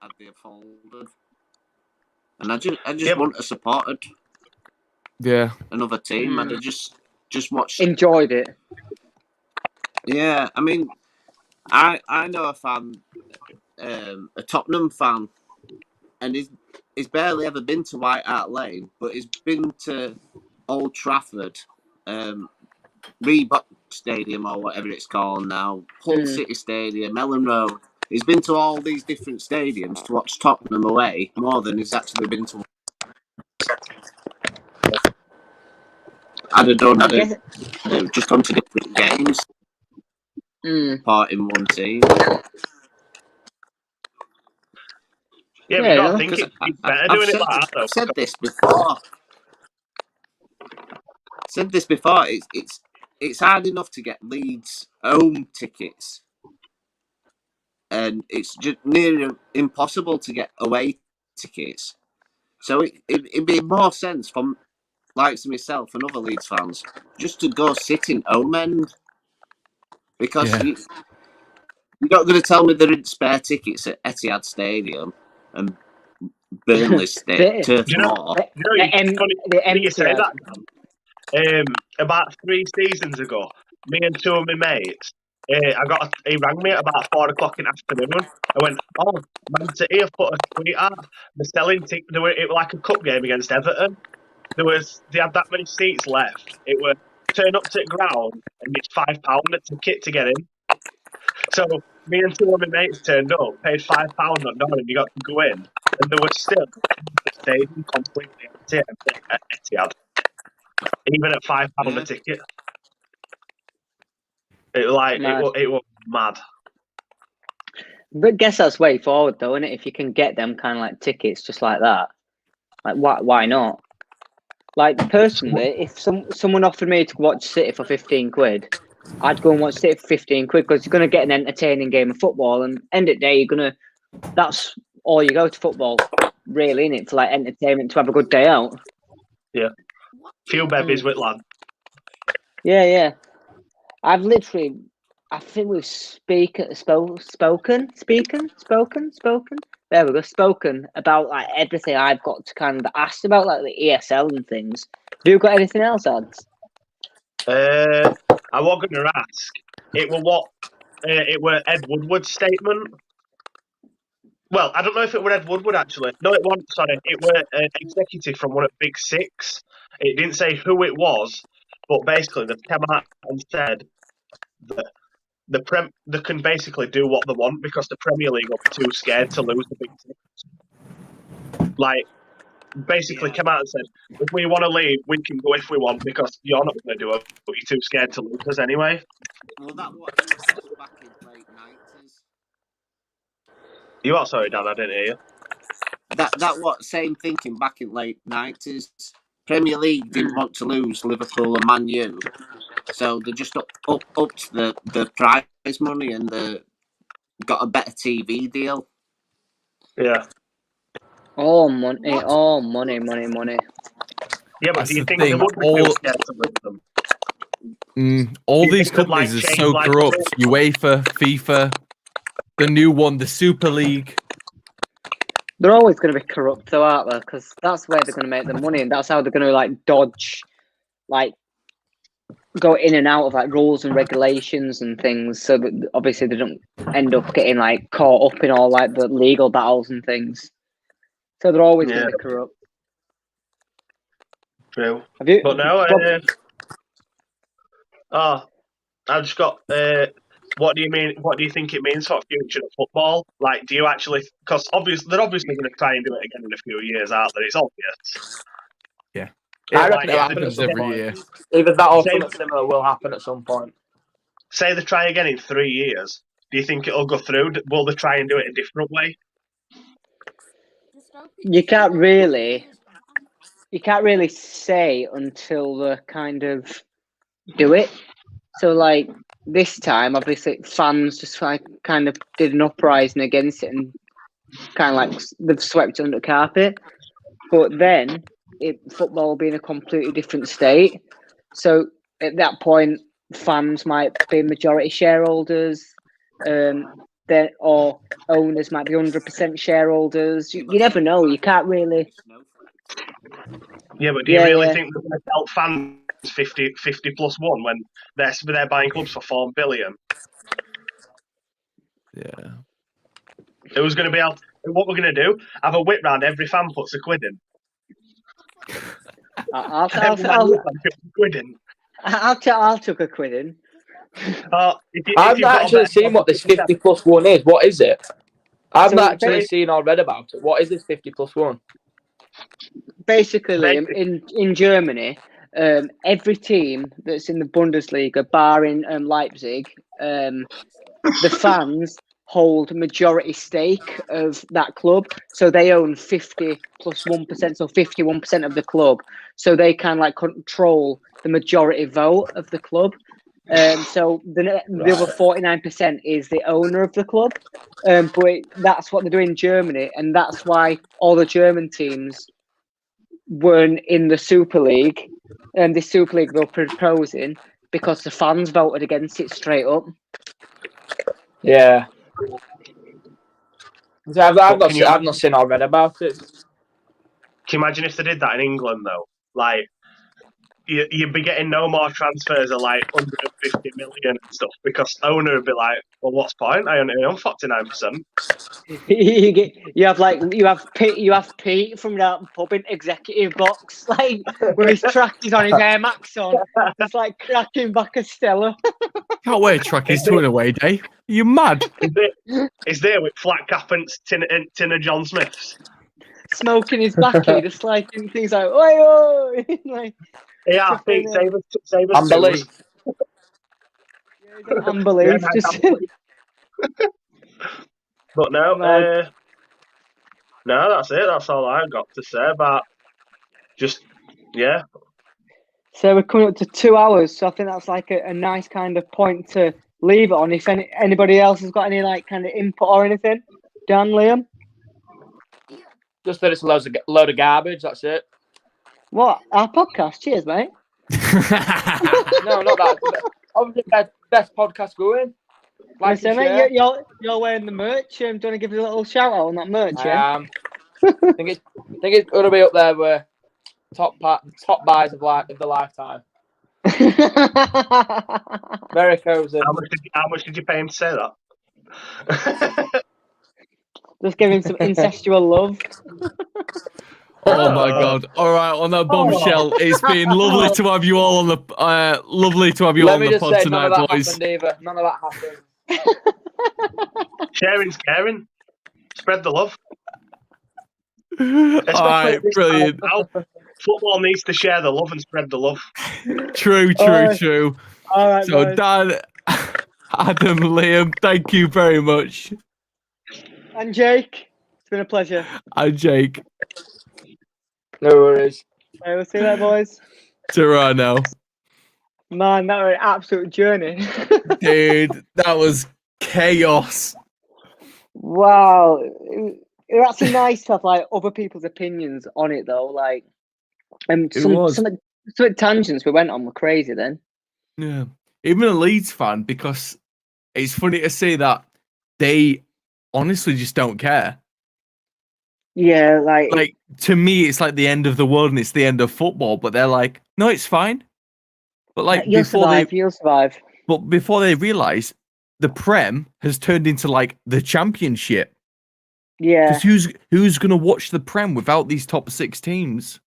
had they folded? And I just wouldn't have supported another team. I'd have just watched. Enjoyed it. Yeah, I mean, I know a fan, a Tottenham fan, and he's barely ever been to White Hart Lane, but he's been to Old Trafford, Reebok Stadium or whatever it's called now, Hull City Stadium, Ellen Road. He's been to all these different stadiums to watch Tottenham away more than he's actually been to. I'd have done just gone to different games, part in one team. Yeah, but I think it's better doing it like that, though. I've said this before. It's hard enough to get Leeds home tickets, and it's just nearly impossible to get away tickets. So it'd be more sense from likes of myself and other Leeds fans just to go sit in home end, because you're not going to tell me there aren't spare tickets at Etihad Stadium and Burnley Turf Moor. You say that, about 3 seasons ago, me and two of my mates, he rang me at about 4 o'clock in the afternoon. I went, Man City have put a tweet out. They're selling tickets. It was like a cup game against Everton. They had that many seats left. It was turn up to the ground and it's £5 a ticket to get in. So me and two of my mates turned up, paid £5 on door, and you got to go in. And there was still the stadium completely empty at Etihad, even at £5 a ticket. It was mad. But guess that's way forward, though, isn't it? If you can get them kind of like tickets just like that, like why not? Like personally, if someone offered me to watch City for 15 quid, I'd go and watch City for 15 quid because you're going to get an entertaining game of football, and end of the day, that's all you go to football, really, innit? For like entertainment, to have a good day out. Yeah. Few babies with lad. Yeah. I think we've spoken. There we go. Spoken about like everything I've got to kind of ask about, like the ESL and things. Have you got anything else, Ads? I was going to ask. It were Ed Woodward's statement. Well, I don't know if it were Ed Woodward, actually. No, it wasn't. Sorry. It were an executive from one of Big Six. It didn't say who it was, but basically they've come out and said that they can basically do what they want because the Premier League will be too scared to lose the Big Six. Like, basically come out and said, if we want to leave, we can go if we want because you're not going to do it, but you're too scared to lose us anyway. Well, that was back in the late 90s. You are sorry, Dan, I didn't hear you. That what same thinking back in late 90s. Premier League didn't want to lose Liverpool and Man U, so they just upped the prize money and got a better TV deal. Yeah. Oh, money. Yeah, but that's do you the think thing. they would be too scared to lose them? All these companies are so corrupt. UEFA, FIFA, the new one, the Super League. They're always going to be corrupt, though, aren't they? Because that's where they're going to make the money, and that's how they're going to like dodge like go in and out of like rules and regulations and things, so that obviously they don't end up getting like caught up in all like the legal battles and things. So they're always going to be corrupt. True. Have you? But no, I've just got. What do you mean? What do you think it means for future of football? Like, do you actually? Because they're obviously going to try and do it again in a few years, aren't they? It's obvious. Yeah, I Like, reckon it'll happen at happens some every point. year. Either that or Same- something similar will happen at some point. Say they try again in 3 years. Do you think it'll go through? Will they try and do it a different way? You can't really say until they kind of do it. So like this time, obviously fans just like kind of did an uprising against it and kind of like they've swept it under the carpet. But then football will be in a completely different state. So at that point, fans might be majority shareholders, or owners might be 100% shareholders. You never know. You can't really. Yeah, but do you really think they're going to sell fans 50 plus one when they're buying clubs for $4 billion? Yeah. Who's going to be able? What we're going to do? Have a whip round. Every fan puts a quid in. I'll Every man puts a quid in. I'll chuck a quid in. I've not actually seen what this 50 plus 1 is. What is it? I've not actually seen or read about it. What is this 50 plus 1? Basically, Liam, in Germany, every team that's in the Bundesliga, barring Leipzig, the fans hold majority stake of that club. So they own 50 plus 1%, so 51% of the club. So they can like control the majority vote of the club. So the other 49% is the owner of the club. But that's what they do in Germany. And that's why all the German teams weren't in the Super League. And the Super League they were proposing because the fans voted against it straight up. Yeah. I've not seen or read about it. Can you imagine if they did that in England, though? Like, you'd be getting no more transfers of like 150 million and stuff because the owner would be like, well, what's the point? I only own 49%. you have Pete from that pub in executive box, like with his trackies on, his Air Max on, just like cracking back a Stella. Can't wear trackies to an away day. Are you mad? Is there with flat cap and tin of John Smiths? Smoking his backy, just like things like, oi, oi! Like, yeah, Pete, save us. Unbelief. Unbelief. But no, that's it. That's all I've got to say about yeah. So we're coming up to 2 hours, so I think that's like a nice kind of point to leave it on. If anybody else has got any like kind of input or anything, Dan, Liam. Just that it's a load of garbage. That's it. What? Our podcast? Cheers, mate. No, not that. Obviously, best podcast going. Like Listen, mate, you're wearing the merch. Do you want to give us a little shout out on that merch? Yeah. I think it's going to be up there with top buys of the lifetime. Very cozy. How much did you pay him to say that? Just give him some incestual love. Oh my god! All right, on that bombshell, it's been lovely to have you all on the pod tonight, boys. None of that happened. Sharing's caring. Spread the love. All right, brilliant. Football needs to share the love and spread the love. True. All right, so, guys. Dan, Adam, Liam, thank you very much. And Jake, it's been a pleasure. And Jake. No worries. We'll see you later, boys. Ta-ra now. Man, that was an absolute journey. Dude, that was chaos. Wow. It was actually nice to have like other people's opinions on it though. Like some tangents we went on were crazy then. Yeah. Even a Leeds fan, because it's funny to see that they honestly just don't care. Yeah, like to me it's like the end of the world and it's the end of football, but they're like, no, it's fine. But like You'll before survive. they, You'll survive. but before they realise, the Prem has turned into like the Championship. Yeah, Because who's gonna watch the Prem without these top 6 teams?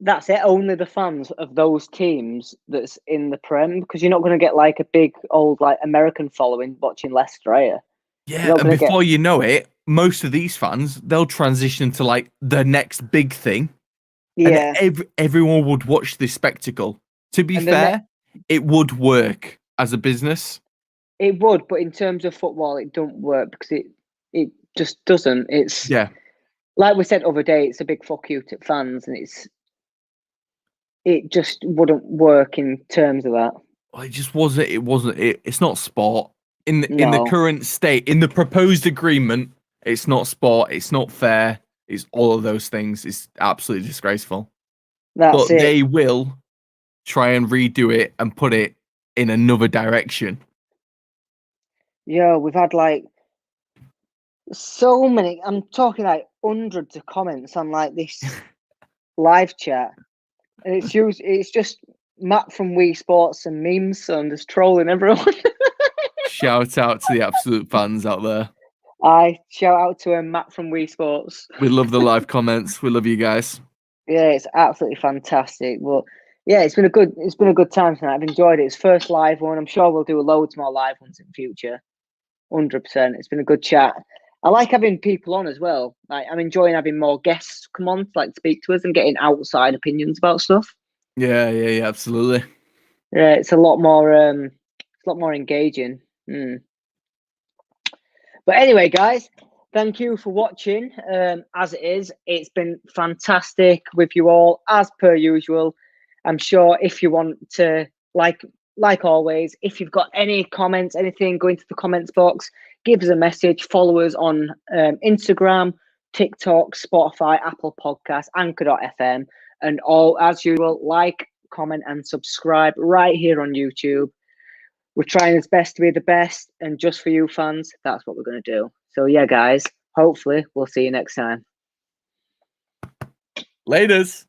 that's it. Only the fans of those teams that's in the Prem, because you're not going to get like a big old like American following watching Leicester, are you? Yeah, and before you know it, most of these fans they'll transition to like the next big thing, Yeah, and everyone would watch this spectacle. To be And the fair, it would work as a business. it would, but in terms of football, it don't work because it just doesn't. It's Yeah, like we said the other day. It's a big fuck you to fans, and it just wouldn't work in terms of that. well, it just wasn't. It wasn't. It's not sport in the No. current state. In the proposed agreement, it's not sport. It's not fair. It's all of those things. It's absolutely disgraceful. That's But it. they will try and redo it and put it in another direction. Yeah, we've had like so many. I'm talking like hundreds of comments on like this live chat, and it's just Matt from Wii Sports and memes, so I'm just trolling everyone. Shout out to the absolute fans out there. I shout out to Matt from Wii Sports. We love the live comments. We love you guys. Yeah, it's absolutely fantastic. But yeah, it's been a good time tonight. I've enjoyed it. It's first live one. I'm sure we'll do loads more live ones in future. 100%. It's been a good chat. I like having people on as well. Like I'm enjoying having more guests come on to like speak to us and getting outside opinions about stuff. Yeah, absolutely. Yeah, it's a lot more engaging. But anyway, guys, thank you for watching. As it is, it's been fantastic with you all, as per usual. I'm sure if you want to, like always, if you've got any comments, anything, go into the comments box, give us a message, follow us on Instagram, TikTok, Spotify, Apple Podcasts, Anchor.fm, and all, as usual, like, comment, and subscribe right here on YouTube. We're trying as best to be the best, and just for you fans, that's what we're going to do. So yeah, guys, hopefully we'll see you next time. Laters.